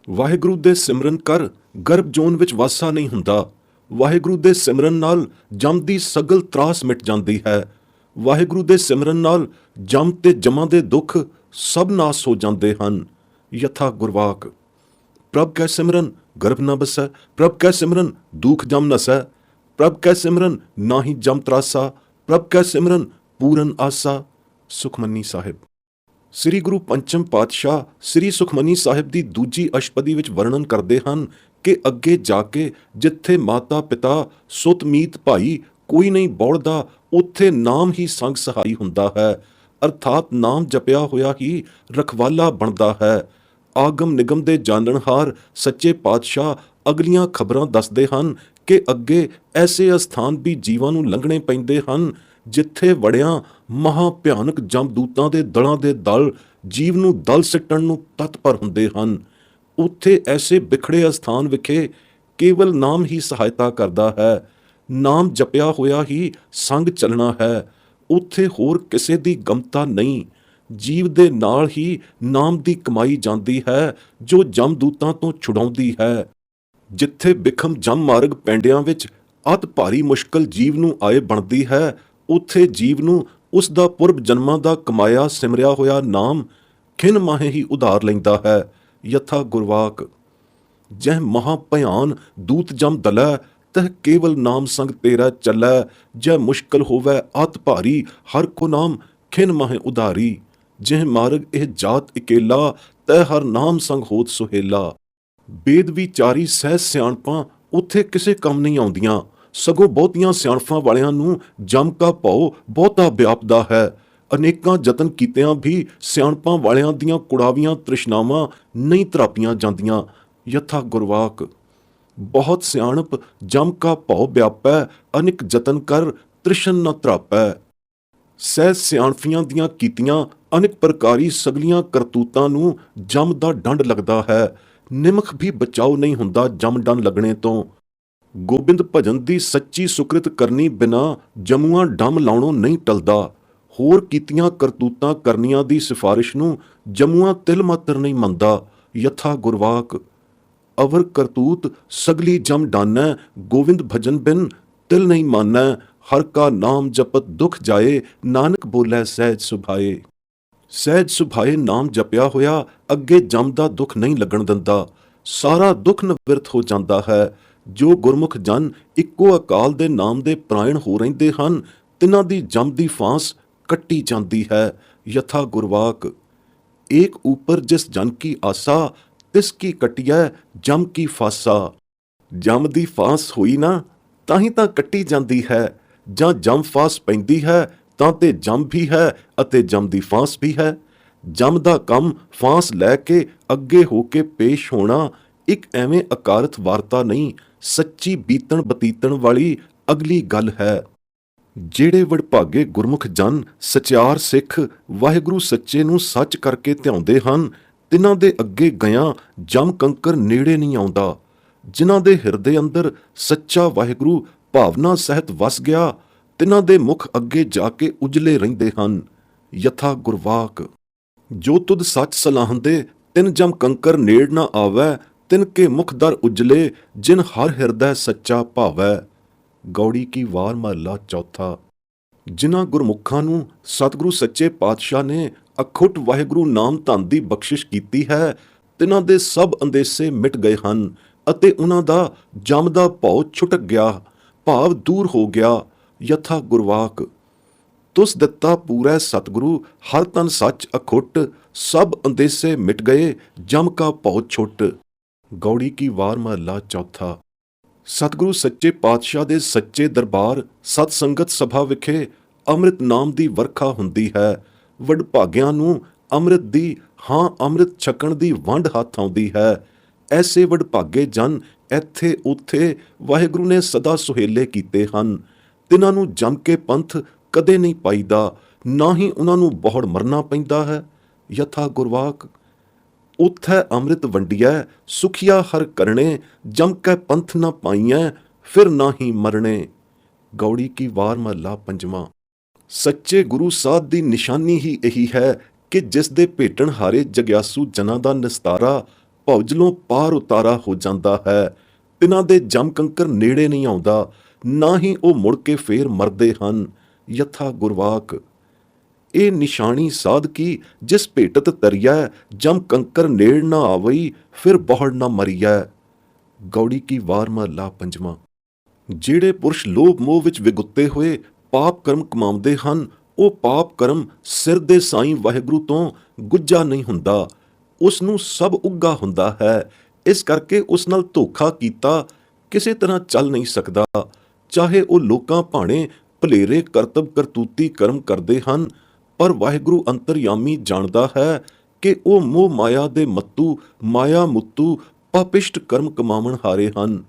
ਵਾਹਿਗੁਰੂ ਦੇ ਸਿਮਰਨ ਕਰ ਗਰਭ ਜੋਨ ਵਿੱਚ ਵਾਸਾ ਨਹੀਂ ਹੁੰਦਾ। ਵਾਹਿਗੁਰੂ ਦੇ ਸਿਮਰਨ ਨਾਲ ਜਮ ਦੀ ਸਗਲ ਤਰਾਸ ਮਿਟ ਜਾਂਦੀ ਹੈ। ਵਾਹਿਗੁਰੂ ਦੇ ਸਿਮਰਨ ਨਾਲ ਜਮ ਤੇ ਜਮਾਂ ਦੇ ਦੁੱਖ ਸਭ ਨਾਸ ਹੋ ਜਾਂਦੇ ਹਨ। ਯਥਾ ਗੁਰਵਾਕ। ਪ੍ਰਭ ਕੈ ਸਿਮਰਨ ਗਰਭ ਨ ਬਸੈ, ਪ੍ਰਭ ਕੈ ਸਿਮਰਨ ਦੁਖ ਜਮ ਨਸੈ, ਪ੍ਰਭ ਕੈ ਸਿਮਰਨ ਨਾਹੀ ਜਮ ਤਰਾਸਾ, ਪ੍ਰਭ ਕੈ ਸਿਮਰਨ ਪੂਰਨ ਆਸਾ। ਸੁਖਮਨੀ ਸਾਹਿਬ। ਸ੍ਰੀ ਗੁਰੂ ਪੰਚਮ ਪਾਤਸ਼ਾਹ ਸ੍ਰੀ ਸੁਖਮਨੀ ਸਾਹਿਬ ਦੀ ਦੂਜੀ ਅਸ਼ਟਪਦੀ ਵਿੱਚ ਵਰਣਨ ਕਰਦੇ ਹਨ ਕਿ ਅੱਗੇ ਜਾ ਕੇ ਜਿੱਥੇ ਮਾਤਾ ਪਿਤਾ ਸੁਤ ਮੀਤ ਭਾਈ ਕੋਈ ਨਹੀਂ ਬੌੜਦਾ, ਉੱਥੇ ਨਾਮ ਹੀ ਸੰਗ ਸਹਾਈ ਹੁੰਦਾ ਹੈ, ਅਰਥਾਤ ਨਾਮ ਜਪਿਆ ਹੋਇਆ ਹੀ ਰਖਵਾਲਾ ਬਣਦਾ ਹੈ। ਆਗਮ ਨਿਗਮ ਦੇ ਜਾਣਨਹਾਰ ਸੱਚੇ ਪਾਤਸ਼ਾਹ ਅਗਲੀਆਂ ਖਬਰਾਂ ਦੱਸਦੇ ਹਨ ਕਿ ਅੱਗੇ ਐਸੇ ਅਸਥਾਨ ਵੀ ਜੀਵਾਂ ਨੂੰ ਲੰਘਣੇ ਪੈਂਦੇ ਹਨ ਜਿੱਥੇ ਵੜਿਆਂ ਮਹਾ ਭਿਆਨਕ ਜਮਦੂਤਾਂ ਦੇ ਦਲਾਂ ਦੇ ਦਲ ਜੀਵ ਨੂੰ ਦਲ ਸਿੱਟਣ ਨੂੰ ਤਤਪਰ ਹੁੰਦੇ ਹਨ। ਉੱਥੇ ਐਸੇ ਬਿਖੜੇ ਅਸਥਾਨ ਵਿਖੇ ਕੇਵਲ ਨਾਮ ਹੀ ਸਹਾਇਤਾ ਕਰਦਾ ਹੈ। ਨਾਮ ਜਪਿਆ ਹੋਇਆ ਹੀ ਸੰਗ ਚੱਲਣਾ ਹੈ। ਉੱਥੇ ਹੋਰ ਕਿਸੇ ਦੀ ਗਮਤਾ ਨਹੀਂ। ਜੀਵ ਦੇ ਨਾਲ ਹੀ ਨਾਮ ਦੀ ਕਮਾਈ ਜਾਂਦੀ ਹੈ ਜੋ ਜਮਦੂਤਾਂ ਤੋਂ ਛੁਡਾਉਂਦੀ ਹੈ। ਜਿੱਥੇ ਬਿਖਮ ਜਮ ਮਾਰਗ ਪੈਂਡਿਆਂ ਵਿੱਚ ਅਤ ਭਾਰੀ ਮੁਸ਼ਕਲ ਜੀਵ ਨੂੰ ਆਏ ਬਣਦੀ ਹੈ, ਉੱਥੇ ਜੀਵ ਨੂੰ ਉਸ ਦਾ ਪੁਰਬ ਜਨਮਾਂ ਦਾ ਕਮਾਇਆ ਸਿਮਰਿਆ ਹੋਇਆ ਨਾਮ ਖਿਨ ਮਾਹੇ ਹੀ ਉਧਾਰ ਲੈਂਦਾ ਹੈ। ਯਥਾ ਗੁਰਵਾਕ। ਜਹ ਮਹਾ ਭਿਆਨ ਦੂਤ ਜਮ ਦਲੈ, ਤਹ ਕੇਵਲ ਨਾਮ ਸੰਗ ਤੇਰਾ ਚੱਲੈ, ਜਹ ਮੁਸ਼ਕਲ ਹੋਵੈ ਅਤ ਭਾਰੀ ਹਰ ਕੋ ਨਾਮ ਖਿਨ ਮਾਹੇ ਉਧਾਰੀ। ਜਿਹ ਮਾਰਗ ਇਹ ਜਾਤ ਇਕੇਲਾ, ਤੈ ਹਰ ਨਾਮ ਸੰਗ ਹੋਤ ਸੁਹੇਲਾ। ਬੇਦ ਵਿਚਾਰੀ ਸਹਿ ਸਿਆਣਪਾਂ ਉੱਥੇ ਕਿਸੇ ਕੰਮ ਨਹੀਂ ਆਉਂਦੀਆਂ, ਸਗੋਂ ਬਹੁਤੀਆਂ ਸਿਆਣਪਾਂ ਵਾਲਿਆਂ ਨੂੰ ਜਮ ਕਾ ਭਉ ਬਹੁਤਾ ਵਿਆਪਦਾ ਹੈ। ਅਨੇਕਾਂ ਯਤਨ ਕੀਤਿਆਂ ਵੀ ਸਿਆਣਪਾਂ ਵਾਲਿਆਂ ਦੀਆਂ ਕੁੜਾਵੀਆਂ ਤ੍ਰਿਸ਼ਨਾਵਾਂ ਨਹੀਂ ਤਰਾਪੀਆਂ ਜਾਂਦੀਆਂ। ਯਥਾ ਗੁਰਵਾਕ। ਬਹੁਤ ਸਿਆਣਪ ਜਮ ਕਾ ਭਉ ਵਿਆਪੈ, ਅਨਿਕ ਯਤਨ ਕਰ ਤ੍ਰਿਸ਼ਨ ਨ ਤਰਾਪੈ। ਸਹਿ ਸਿਆਣਫੀਆਂ ਦੀਆਂ ਕੀਤੀਆਂ ਅਨੇਕ ਪ੍ਰਕਾਰੀ ਸਗਲੀਆਂ ਕਰਤੂਤਾਂ ਨੂੰ ਜਮ ਦਾ ਡੰਡ ਲੱਗਦਾ ਹੈ। ਨਿਮਖ ਵੀ ਬਚਾਓ ਨਹੀਂ ਹੁੰਦਾ ਜਮ ਡੰਡ ਲੱਗਣੇ ਤੋਂ। ਗੋਬਿੰਦ ਭਜਨ ਦੀ ਸੱਚੀ ਸੁਕ੍ਰਿਤ ਕਰਨੀ ਬਿਨਾ ਜਮੂਆਂ ਡੰਮ ਲਾਉਣੋਂ ਨਹੀਂ ਟਲਦਾ। ਹੋਰ ਕੀਤੀਆਂ ਕਰਤੂਤਾਂ ਕਰਨੀਆਂ ਦੀ ਸਿਫਾਰਿਸ਼ ਨੂੰ ਜਮੂਆਂ ਤਿਲ ਮਾਤਰ ਨਹੀਂ ਮੰਨਦਾ। ਯਥਾ ਗੁਰਵਾਕ। ਅਵਰ ਕਰਤੂਤ ਸਗਲੀ ਜਮ ਡਾਨੈ, ਗੋਵਿੰਦ ਭਜਨ ਬਿਨ ਤਿਲ ਨਹੀਂ ਮਾਨੈ। ਹਰ ਕਾ ਨਾਮ ਜਪਤ ਦੁਖ ਜਾਏ, ਨਾਨਕ ਬੋਲੇ ਸਹਿਜ ਸੁਭਾਏ। ਸਹਿਜ ਸੁਭਾਏ ਨਾਮ ਜਪਿਆ ਹੋਇਆ ਅੱਗੇ ਜਮ ਦਾ ਦੁੱਖ ਨਹੀਂ ਲੱਗਣ ਦਿੰਦਾ। ਸਾਰਾ ਦੁੱਖ ਨਿਵਰਤ ਹੋ ਜਾਂਦਾ ਹੈ। ਜੋ ਗੁਰਮੁਖ ਜਨ ਇੱਕੋ ਅਕਾਲ ਦੇ ਨਾਮ ਦੇ ਪ੍ਰਾਇਣ ਹੋ ਰਹਿੰਦੇ ਹਨ, ਤਿਨਾਂ ਦੀ ਜਮ ਦੀ ਫਾਂਸ ਕੱਟੀ ਜਾਂਦੀ ਹੈ। ਯਥਾ ਗੁਰਵਾਕ। ਏਕ ਊਪਰ ਜਿਸ ਜਨ ਕੀ ਆਸਾ, ਤਿਸ ਕੀ ਕਟਿਐ ਜਮ ਕੀ ਫਾਸਾ। ਜਮ ਦੀ ਫਾਂਸ ਹੋਈ ਨਾ ਤਾਂ ਹੀ ਤਾਂ ਕੱਟੀ ਜਾਂਦੀ ਹੈ। ਜਾਂ ਜਮ ਫਾਂਸ ਪੈਂਦੀ ਹੈ ਤਾਂ ਤੇ ਜਮ ਵੀ ਹੈ ਅਤੇ ਜਮ ਦੀ ਫਾਂਸ ਵੀ ਹੈ। ਜਮ ਦਾ ਕੰਮ ਫਾਂਸ ਲੈ ਕੇ ਅੱਗੇ ਹੋ ਕੇ ਪੇਸ਼ ਹੋਣਾ ਇੱਕ ਐਵੇਂ ਅਕਾਰਤ ਵਾਰਤਾ ਨਹੀਂ, ਸੱਚੀ ਬੀਤਣ ਬਤੀਤਣ ਵਾਲੀ ਅਗਲੀ ਗੱਲ ਹੈ। ਜਿਹੜੇ ਵਡਭਾਗੇ ਗੁਰਮੁਖ ਜਨ ਸਚਿਆਰ ਸਿੱਖ ਵਾਹਿਗੁਰੂ ਸੱਚੇ ਨੂੰ ਸੱਚ ਕਰਕੇ ਧਿਆਉਂਦੇ ਹਨ, ਤਿਨਾਂ ਦੇ ਅੱਗੇ ਗਿਆਂ ਜਮ ਕੰਕਰ ਨੇੜੇ ਨਹੀਂ ਆਉਂਦਾ। ਜਿਨ੍ਹਾਂ ਦੇ ਹਿਰਦੇ ਅੰਦਰ ਸੱਚਾ ਵਾਹਿਗੁਰੂ ਭਾਵਨਾ ਸਹਿਤ ਵਸ ਗਿਆ, ਤਿਨਾਂ ਦੇ ਮੁਖ ਅੱਗੇ ਜਾ ਕੇ ਉਜਲੇ ਰਹਿੰਦੇ ਹਨ। ਯਥਾ ਗੁਰਵਾਕ। ਜੋ ਤੁਧ ਸੱਚ ਸਲਾਹੁੰਦੇ, ਤਿਨ ਜਮ ਕੰਕਰ ਨੇੜ ਨਾ ਆਵੈ, ਤਿਨ ਕੇ ਮੁਖ ਦਰ ਉਜਲੇ, ਜਿਨ ਹਰ ਹਿਰਦੈ ਸੱਚਾ ਭਾਵੈ। ਗੌੜੀ ਕੀ ਵਾਰ ਮਹਲਾ ਚੌਥਾ। ਜਿਨ੍ਹਾਂ ਗੁਰਮੁਖਾਂ ਨੂੰ ਸਤਿਗੁਰੂ ਸੱਚੇ ਪਾਤਸ਼ਾਹ ਨੇ ਅਖੁੱਟ ਵਾਹਿਗੁਰੂ ਨਾਮ ਧਨ ਦੀ ਬਖਸ਼ਿਸ਼ ਕੀਤੀ ਹੈ, ਤਿਨਾਂ ਦੇ ਸਭ ਅੰਦੇਸੇ ਮਿਟ ਗਏ ਹਨ ਅਤੇ ਉਹਨਾਂ ਦਾ ਜਮ ਦਾ ਭਉ ਛੁਟਕ ਗਿਆ, ਭਾਵ ਦੂਰ ਹੋ ਗਿਆ। ਯਥਾ ਗੁਰਵਾਕ। ਤੁਸ ਦਿੱਤਾ ਪੂਰੈ ਸਤਿਗੁਰੂ, ਹਰ ਤਨ ਸੱਚ ਅਖੁੱਟ, ਸਭ ਅੰਦੇਸੇ ਮਿਟ ਗਏ, ਜਮ ਕਾ ਭਉ ਛੁੱਟ। ਗੌੜੀ ਕੀ ਵਾਰ ਮਹਲਾ ਚੌਥਾ। ਸਤਿਗੁਰੂ ਸੱਚੇ ਪਾਤਸ਼ਾਹ ਦੇ ਸੱਚੇ ਦਰਬਾਰ ਸਤ ਸੰਗਤ ਸਭਾ ਵਿਖੇ ਅੰਮ੍ਰਿਤ ਨਾਮ ਦੀ ਵਰਖਾ ਹੁੰਦੀ ਹੈ। ਵਡਭਾਗਿਆਂ ਨੂੰ ਅੰਮ੍ਰਿਤ ਦੀ ਅੰਮ੍ਰਿਤ ਛਕਣ ਦੀ ਵੰਡ ਹੱਥ ਆਉਂਦੀ ਹੈ। ਐਸੇ ਵਡਭਾਗੇ ਜਨ ਇੱਥੇ ਉੱਥੇ ਵਾਹਿਗੁਰੂ ਨੇ ਸਦਾ ਸੁਹੇਲੇ ਕੀਤੇ ਹਨ। ਤਿਨਾਂ ਨੂੰ ਜਮ ਕੇ ਪੰਥ ਕਦੇ ਨਹੀਂ ਪਾਈਦਾ, ਨਾ ਹੀ ਉਹਨਾਂ ਨੂੰ ਬਹੁੜ ਮਰਨਾ ਪੈਂਦਾ ਹੈ। ਯਥਾ ਗੁਰਵਾਕ। ਉਥੈ ਅੰਮ੍ਰਿਤ ਵੰਡੀਐ, ਸੁਖੀਆ ਹਰ ਕਰਨੇ, ਜਮ ਕੈ ਪੰਥ ਨਾ ਪਾਈਐ, ਫਿਰ ਨਾ ਹੀ ਮਰਨੇ। ਗੌੜੀ ਕੀ ਵਾਰ ਮਹਲਾ ਪੰਜਵਾਂ। ਸੱਚੇ ਗੁਰੂ ਸਾਧ ਦੀ ਨਿਸ਼ਾਨੀ ਹੀ ਇਹੀ ਹੈ ਕਿ ਜਿਸ ਦੇ ਭੇਟਣ ਹਾਰੇ ਜਗਿਆਸੂ ਜਨਾਂ ਦਾ ਨਿਸਤਾਰਾ ਭੌਜਲੋਂ ਪਾਰ ਉਤਾਰਾ ਹੋ ਜਾਂਦਾ ਹੈ। ਤਿਨਾਂ ਦੇ ਜਮ ਕੰਕਰ ਨੇੜੇ ਨਹੀਂ ਆਉਂਦਾ, ਨਾ ਹੀ ਉਹ ਮੁੜ ਕੇ ਫੇਰ ਮਰਦੇ ਹਨ। ਯਥਾ ਗੁਰਵਾਕ। ਇਹ ਨਿਸ਼ਾਨੀ ਸਾਧਕੀ ਜਿਸ ਭੇਟਤ ਤਰੀਐ, ਜਮ ਕੰਕਰ ਨੇੜ ਨਾ ਆਵਈ, ਫਿਰ ਬਹੁੜ ਨਾ ਮਰੀਐ। ਗੌੜੀ ਕੀ ਵਾਰ ਮਹਲਾ ਪੰਜਵਾਂ। ਜਿਹੜੇ ਪੁਰਸ਼ ਲੋਭ ਮੋਹ ਵਿੱਚ ਵਿਗੁੱਤੇ ਹੋਏ ਪਾਪ ਕਰਮ ਕਮਾਉਂਦੇ ਹਨ, ਉਹ ਪਾਪ ਕਰਮ ਸਿਰ ਦੇ ਸਾਈਂ ਵਾਹਿਗੁਰੂ ਤੋਂ ਗੁੱਜਾ ਨਹੀਂ ਹੁੰਦਾ, ਉਸ ਨੂੰ ਸਭ ਉੱਗਾ ਹੁੰਦਾ ਹੈ। ਇਸ ਕਰਕੇ ਉਸ ਨਾਲ ਧੋਖਾ ਕੀਤਾ ਕਿਸੇ ਤਰ੍ਹਾਂ ਚੱਲ ਨਹੀਂ ਸਕਦਾ। ਚਾਹੇ ਉਹ ਲੋਕਾਂ ਭਾਣੇ ਭਲੇਰੇ ਕਰਤਬ ਕਰਤੂਤੀ ਕਰਮ ਕਰਦੇ ਹਨ, ਪਰ ਵਾਹਿਗੁਰੂ ਅੰਤਰਯਾਮੀ ਜਾਣਦਾ ਹੈ ਕਿ ਉਹ ਮੋਹ ਮਾਇਆ ਦੇ ਮੱਤੂ ਮਾਇਆ ਮੁੱਤੂ ਪਾਪਿਸ਼ਟ ਕਰਮ ਕਮਾਵਣ ਹਾਰੇ ਹਨ।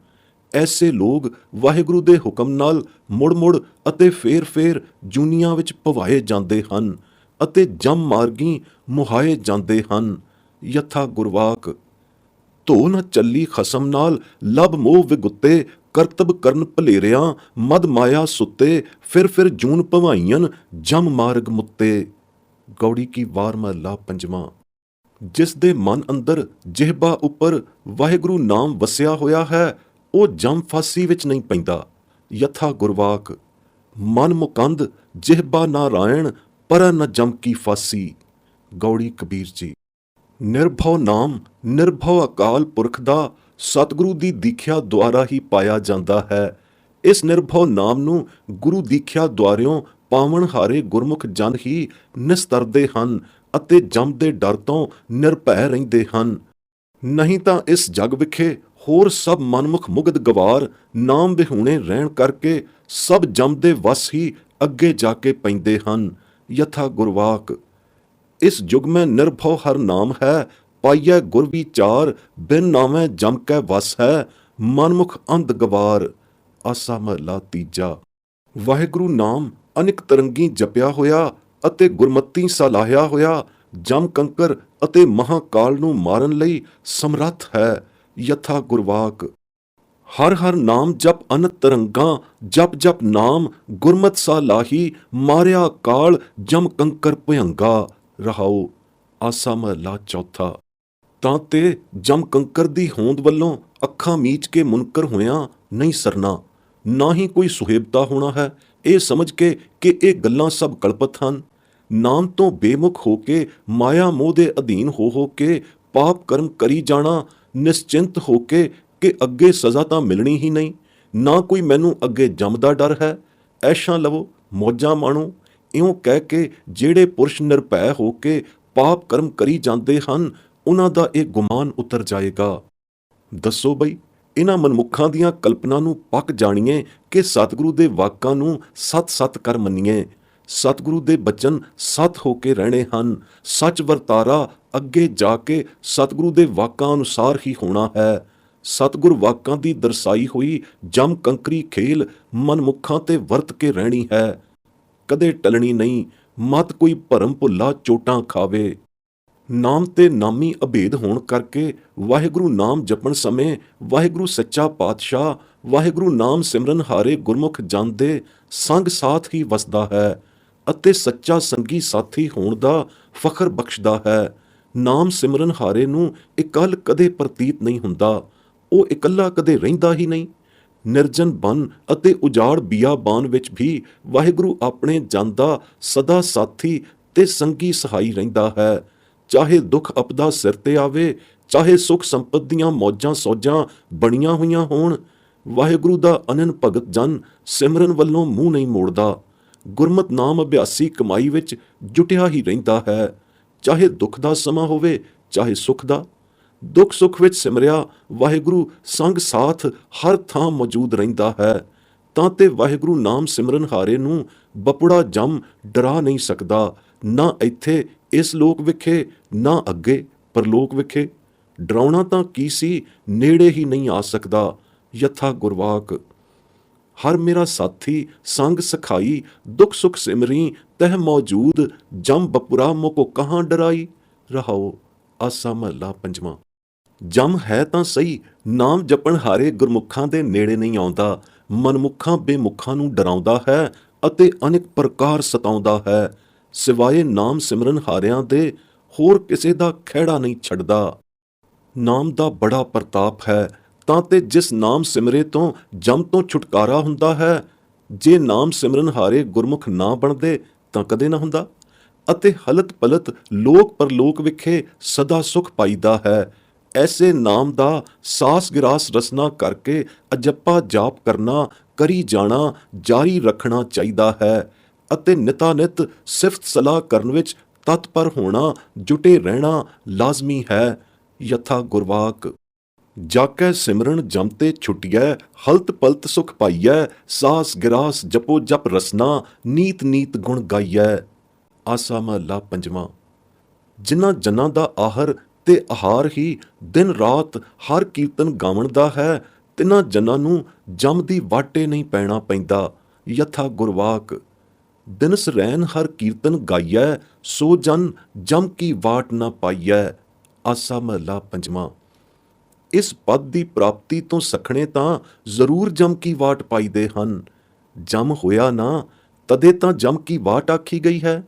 ਐਸੇ ਲੋਕ ਵਾਹਿਗੁਰੂ ਦੇ ਹੁਕਮ ਨਾਲ ਮੁੜ-ਮੁੜ ਅਤੇ ਫੇਰ-ਫੇਰ ਜੂਨੀਆਂ ਵਿੱਚ ਭਵਾਏ ਜਾਂਦੇ ਹਨ ਅਤੇ ਜਮ ਮਾਰਗੀ ਮੁਹਾਏ ਜਾਂਦੇ ਹਨ। ਯਥਾ ਗੁਰਵਾਕ। ਧੋ ਨਾ ਚੱਲੀ ਖਸਮ ਨਾਲ, ਲਬ ਮੋਹ ਵਿਗੁੱਤੇ, ਕਰਤਬ ਕਰਨ ਭਲੇਰਿਆਂ, ਮਦ ਮਾਇਆ ਸੁੱਤੇ, ਫਿਰ ਜੂਨ ਭਵਾਈਆਂ, ਜਮ ਮਾਰਗ ਮੁੱਤੇ। ਗੌੜੀ ਕੀ ਵਾਰ ਮਹਲਾ ਪੰਜਵਾਂ। ਜਿਸ ਦੇ ਮਨ ਅੰਦਰ ਜਿਹਬਾ ਉੱਪਰ ਵਾਹਿਗੁਰੂ ਨਾਮ ਵਸਿਆ ਹੋਇਆ ਹੈ, ਉਹ ਜਮ ਫਾਸੀ ਵਿੱਚ ਨਹੀਂ ਪੈਂਦਾ। ਯਥਾ ਗੁਰਵਾਕ। ਮਨ ਮੁਕੰਦ ਜਿਹਬਾ ਨਾਰਾਇਣ, ਪਰ ਨ ਜਮ ਕੀ ਫਾਸੀ। ਗੌੜੀ ਕਬੀਰ ਜੀ। ਨਿਰਭਉ ਨਾਮ ਨਿਰਭਉ ਅਕਾਲ ਪੁਰਖ ਦਾ ਸਤਿਗੁਰੂ ਦੀ ਦੀਖਿਆ ਦੁਆਰਾ ਹੀ ਪਾਇਆ ਜਾਂਦਾ ਹੈ। ਇਸ ਨਿਰਭਉ ਨਾਮ ਨੂੰ ਗੁਰੂ ਦੀਖਿਆ ਦੁਆਰਿਓਂ ਪਾਵਨ ਹਾਰੇ ਗੁਰਮੁਖ ਜਨ ਹੀ ਨਿਸਤਰਦੇ ਹਨ ਅਤੇ ਜਮ ਦੇ ਡਰ ਤੋਂ ਨਿਰਭੈ ਰਹਿੰਦੇ ਹਨ। ਨਹੀਂ ਤਾਂ ਇਸ ਜਗ ਵਿਖੇ ਹੋਰ ਸਭ ਮਨਮੁਖ ਮੁਗਧ ਗਵਾਰ ਨਾਮ ਵਿਹੂਣੇ ਰਹਿਣ ਕਰਕੇ ਸਭ ਜਮ ਦੇ ਵਸ ਹੀ ਅੱਗੇ ਜਾ ਕੇ ਪੈਂਦੇ ਹਨ। ਯਥਾ ਗੁਰਵਾਕ। ਇਸ ਯੁਗ ਮੈਂ ਨਿਰਭਉ ਹਰ ਨਾਮ ਹੈ, ਪਾਈਐ ਗੁਰ ਵਿਚਾਰ, ਬਿਨ ਨਾਮੈ ਜਮ ਕੈ ਵਸ ਹੈ, ਮਨਮੁਖ ਅੰਧ ਗਵਾਰ। ਆਸਾ ਮਹਲਾ ਤੀਜਾ। ਵਾਹਿਗੁਰੂ ਨਾਮ ਅਨਿਕ ਤਰੰਗੀ ਜਪਿਆ ਹੋਇਆ ਅਤੇ ਗੁਰਮਤੀ ਸਲਾਹਿਆ ਹੋਇਆ ਜਮ ਕੰਕਰ ਅਤੇ ਮਹਾਕਾਲ ਨੂੰ ਮਾਰਨ ਲਈ ਸਮਰੱਥ ਹੈ। ਯਥਾ ਗੁਰਵਾਕ। ਹਰ ਹਰ ਨਾਮ ਜਪ ਅਨੰਤ ਤਰੰਗਾਂ, ਜਪ ਜਪ ਨਾਮ ਗੁਰਮਤਿ ਸਲਾਹੀ, ਮਾਰਿਆ ਕਾਲ ਜਮ ਕੰਕਰ ਭਯੰਗਾ। ਰਹਾਉ। ਆਸਾ ਮਹਲਾ ਚੌਥਾ। ਤਾਂ ਤੇ ਜਮ ਕੰਕਰ ਦੀ ਹੋਂਦ ਵੱਲੋਂ ਅੱਖਾਂ ਮੀਚ ਕੇ ਮੁਨਕਰ ਹੋਇਆਂ ਨਹੀਂ ਸਰਨਾ, ਨਾ ਹੀ ਕੋਈ ਸੁਹੇਬਤਾ ਹੋਣਾ ਹੈ ਇਹ ਸਮਝ ਕੇ ਕਿ ਇਹ ਗੱਲਾਂ ਸਭ ਕਲਪਤ ਹਨ। ਨਾਮ ਤੋਂ ਬੇਮੁਖ ਹੋ ਕੇ ਮਾਇਆ ਮੋਹ ਦੇ ਅਧੀਨ ਹੋ ਕੇ ਪਾਪ ਕਰਮ ਕਰੀ ਜਾਣਾ, ਨਿਸ਼ਚਿੰਤ ਹੋ ਕੇ ਕਿ ਅੱਗੇ ਸਜ਼ਾ ਤਾਂ ਮਿਲਣੀ ਹੀ ਨਹੀਂ, ਨਾ ਕੋਈ ਮੈਨੂੰ ਅੱਗੇ ਜਮ ਦਾ ਡਰ ਹੈ, ਐਸ਼ਾਂ ਲਵੋ ਮੌਜਾਂ ਮਾਣੋ। ਇਉਂ ਕਹਿ ਕੇ ਜਿਹੜੇ ਪੁਰਸ਼ ਨਿਰਭੈ ਹੋ ਕੇ ਪਾਪ ਕਰਮ ਕਰੀ ਜਾਂਦੇ ਹਨ, ਉਹਨਾਂ ਦਾ ਇਹ ਗੁਮਾਨ ਉਤਰ ਜਾਏਗਾ। ਦੱਸੋ ਬਈ, ਇਹਨਾਂ ਮਨਮੁੱਖਾਂ ਦੀਆਂ ਕਲਪਨਾ ਨੂੰ ਪੱਕ ਜਾਣੀਏ ਕਿ ਸਤਿਗੁਰੂ ਦੇ ਵਾਕਾਂ ਨੂੰ ਸਤ-ਸਤ ਕਰ ਮੰਨੀਏ। ਸਤਿਗੁਰੂ ਦੇ ਬਚਨ ਸਤ ਹੋ ਕੇ ਰਹਿਣੇ ਹਨ। ਸੱਚ ਵਰਤਾਰਾ ਅੱਗੇ ਜਾ ਕੇ ਸਤਿਗੁਰੂ ਦੇ ਵਾਕਾਂ ਅਨੁਸਾਰ ਹੀ ਹੋਣਾ ਹੈ। ਸਤਿਗੁਰ ਵਾਕਾਂ ਦੀ ਦਰਸਾਈ ਹੋਈ ਜਮ ਕੰਕਰੀ ਖੇਲ ਮਨਮੁੱਖਾਂ ਤੇ ਵਰਤ ਕੇ ਰਹਿਣੀ ਹੈ, ਕਦੇ ਟਲਣੀ ਨਹੀਂ। ਮਤ ਕੋਈ ਭਰਮ ਭੁੱਲਾ ਚੋਟਾਂ ਖਾਵੇ। ਨਾਮ ਤੇ ਨਾਮੀ ਅਭੇਦ ਹੋਣ ਕਰਕੇ ਵਾਹਿਗੁਰੂ ਨਾਮ ਜਪਣ ਸਮੇਂ ਵਾਹਿਗੁਰੂ ਸੱਚਾ ਪਾਤਸ਼ਾਹ ਵਾਹਿਗੁਰੂ ਨਾਮ ਸਿਮਰਨ ਹਾਰੇ ਗੁਰਮੁਖ ਜਨ ਦੇ ਸੰਗ ਸਾਥ ਹੀ ਵਸਦਾ ਹੈ ਅਤੇ ਸੱਚਾ ਸੰਗੀ ਸਾਥੀ ਹੋਣ ਦਾ ਫਖਰ ਬਖਸ਼ਦਾ ਹੈ। ਨਾਮ ਸਿਮਰਨ ਹਾਰੇ ਨੂੰ ਇਕੱਲ ਕਦੇ ਪ੍ਰਤੀਤ ਨਹੀਂ ਹੁੰਦਾ, ਉਹ ਇਕੱਲਾ ਕਦੇ ਰਹਿੰਦਾ ਹੀ ਨਹੀਂ। ਨਿਰਜਨ ਬਨ ਅਤੇ ਉਜਾੜ ਬੀਆਬਾਨ ਵਿੱਚ ਵੀ ਵਾਹਿਗੁਰੂ ਆਪਣੇ ਜਨ ਦਾ ਸਦਾ ਸਾਥੀ ਤੇ ਸੰਗੀ ਸਹਾਈ ਰਹਿੰਦਾ ਹੈ। ਚਾਹੇ ਦੁੱਖ ਅਪਦਾ ਸਿਰ ਤੇ ਆਵੇ, ਚਾਹੇ ਸੁਖ ਸੰਪਤ ਦੀਆਂ ਮੌਜਾਂ ਸੌਜਾਂ ਬਣੀਆਂ ਹੋਈਆਂ ਹੋਣ, ਵਾਹਿਗੁਰੂ ਦਾ ਅਨੰਨ ਭਗਤ ਜਨ ਸਿਮਰਨ ਵੱਲੋਂ ਮੂੰਹ ਨਹੀਂ ਮੋੜਦਾ। ਗੁਰਮਤਿ ਨਾਮ ਅਭਿਆਸੀ ਕਮਾਈ ਵਿੱਚ ਜੁਟਿਆ ਹੀ ਰਹਿੰਦਾ ਹੈ, ਚਾਹੇ ਦੁੱਖ ਦਾ ਸਮਾਂ ਹੋਵੇ ਚਾਹੇ ਸੁਖ ਦਾ। ਦੁੱਖ ਸੁੱਖ ਵਿੱਚ ਸਿਮਰਿਆ ਵਾਹਿਗੁਰੂ ਸੰਗ ਸਾਥ ਹਰ ਥਾਂ ਮੌਜੂਦ ਰਹਿੰਦਾ ਹੈ। ਤਾਂ ਤੇ ਵਾਹਿਗੁਰੂ ਨਾਮ ਸਿਮਰਨ ਹਾਰੇ ਨੂੰ ਬਪੜਾ ਜਮ ਡਰਾ ਨਹੀਂ ਸਕਦਾ, ਨਾ ਇੱਥੇ ਇਸ ਲੋਕ ਵਿਖੇ, ਨਾ ਅੱਗੇ ਪਰਲੋਕ ਵਿਖੇ। ਡਰਾਉਣਾ ਤਾਂ ਕੀ ਸੀ, ਨੇੜੇ ਹੀ ਨਹੀਂ ਆ ਸਕਦਾ। ਯਥਾ ਗੁਰਵਾਕ। ਹਰ ਮੇਰਾ ਸਾਥੀ ਸੰਗ ਸਖਾਈ, ਦੁੱਖ ਸੁਖ ਸਿਮਰੀ ਤਹਿ ਮੌਜੂਦ, ਜਮ ਬਪੁਰਾ ਮੋਕੋ ਕਹਾਂ ਡਰਾਈ। ਰਹਾਓ। ਆਸਾ ਮਹਲਾ ਪੰਜਵਾਂ। ਜਮ ਹੈ ਤਾਂ ਸਹੀ, ਨਾਮ ਜਪਣ ਹਾਰੇ ਗੁਰਮੁਖਾਂ ਦੇ ਨੇੜੇ ਨਹੀਂ ਆਉਂਦਾ, ਮਨਮੁੱਖਾਂ ਬੇਮੁੱਖਾਂ ਨੂੰ ਡਰਾਉਂਦਾ ਹੈ ਅਤੇ ਅਨੇਕ ਪ੍ਰਕਾਰ ਸਤਾਉਂਦਾ ਹੈ। ਸਿਵਾਏ ਨਾਮ ਸਿਮਰਨ ਹਾਰਿਆਂ ਦੇ ਹੋਰ ਕਿਸੇ ਦਾ ਖਹਿੜਾ ਨਹੀਂ ਛੱਡਦਾ। ਨਾਮ ਦਾ ਬੜਾ ਪ੍ਰਤਾਪ ਹੈ, ਤਾਂ ਤੇ ਜਿਸ ਨਾਮ ਸਿਮਰੇ ਤੋਂ ਜਮ ਤੋਂ ਛੁਟਕਾਰਾ ਹੁੰਦਾ ਹੈ। ਜੇ ਨਾਮ ਸਿਮਰਨ ਹਾਰੇ ਗੁਰਮੁਖ ਨਾ ਬਣਦੇ ਤਾਂ ਕਦੇ ਨਾ ਹੁੰਦਾ, ਅਤੇ ਹਲਤ ਪਲਤ ਲੋਕ ਪਰਲੋਕ ਵਿਖੇ ਸਦਾ ਸੁਖ ਪਾਈਦਾ ਹੈ। ਐਸੇ ਨਾਮ ਦਾ ਸਾਸ ਗਿਰਾਸ ਰਸਨਾ ਕਰਕੇ ਅਜੱਪਾ ਜਾਪ ਕਰਨਾ, ਕਰੀ ਜਾਣਾ, ਜਾਰੀ ਰੱਖਣਾ ਚਾਹੀਦਾ ਹੈ, ਅਤੇ ਨਿਤਾਨਿਤ ਸਿਫਤ ਸਲਾਹ ਕਰਨ ਵਿੱਚ ਤਤਪਰ ਹੋਣਾ, ਜੁਟੇ ਰਹਿਣਾ ਲਾਜ਼ਮੀ ਹੈ। ਯਥਾ ਗੁਰਵਾਕ ਜਾਕੈ ਸਿਮਰਨ ਜਮ ਤੇ ਛੁਟਿਐ, ਹਲਤ ਪਲਤ ਸੁਖ ਪਾਈਐ, ਸਾਸ ਗਿਰਾਸ ਜਪੋ ਜਪ ਰਸਨਾ, ਨੀਤ ਨੀਤ ਗੁਣ ਗਾਈਐ। ਆਸਾ ਮਹਲਾ ਪੰਜਵਾਂ। ਜਿਨ੍ਹਾਂ ਜਨਾਂ ਦਾ ਆਹਰ ਤੇ ਆਹਾਰ ਹੀ ਦਿਨ ਰਾਤ ਹਰ ਕੀਰਤਨ ਗਾਵਣ ਦਾ ਹੈ, ਤਿਨਾਂ ਜਨਾਂ ਨੂੰ ਜਮ ਦੀ ਵਾਟੇ ਨਹੀਂ ਪੈਣਾ ਪੈਂਦਾ। ਯਥਾ ਗੁਰਵਾਕ ਦਿਨਸ ਰਹਿਨ ਹਰ ਕੀਰਤਨ ਗਾਈਐ, ਸੋ ਜਨ ਜਮ ਕੀ ਵਾਟ ਨਾ ਪਾਈਐ। ਆਸਾ ਮਹਲਾ ਪੰਜਵਾਂ। ਇਸ ਪਦ ਦੀ ਪ੍ਰਾਪਤੀ ਤੋਂ ਸਖਣੇ ਤਾਂ ਜ਼ਰੂਰ ਜਮ ਕੀ ਵਾਟ ਪਾਈਦੇ ਹਨ। ਜਮ ਹੋਇਆ ਨਾ, ਤਦੇ ਤਾਂ ਜਮ ਕੀ ਵਾਟ ਆਖੀ ਗਈ ਹੈ।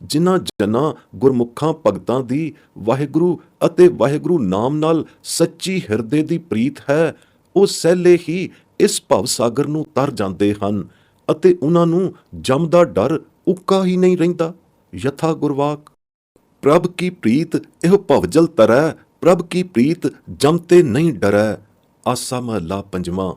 ਜਿਨ੍ਹਾਂ ਜਨਾਂ ਗੁਰਮੁਖਾਂ ਭਗਤਾਂ ਦੀ ਵਾਹਿਗੁਰੂ ਅਤੇ ਵਾਹਿਗੁਰੂ ਨਾਮ ਨਾਲ ਸੱਚੀ ਹਿਰਦੇ ਦੀ ਪ੍ਰੀਤ ਹੈ, ਉਹ ਸਹਿਲੇ ਹੀ ਇਸ ਭਵ ਸਾਗਰ ਨੂੰ ਤਰ ਜਾਂਦੇ ਹਨ, ਅਤੇ ਉਹਨਾਂ ਨੂੰ ਜਮ ਦਾ ਡਰ ਉੱਕਾ ਹੀ ਨਹੀਂ ਰਹਿੰਦਾ। ਯਥਾ ਗੁਰਵਾਕ ਪ੍ਰਭ ਕੀ ਪ੍ਰੀਤ ਇਹੋ ਭਵਜਲ ਤਰੈ, ਪ੍ਰਭ ਕੀ ਪ੍ਰੀਤ ਜਮ ਤੇ ਨਹੀਂ ਡਰੈ। ਆਸਾ ਮਹਲਾ ਪੰਜਵਾਂ।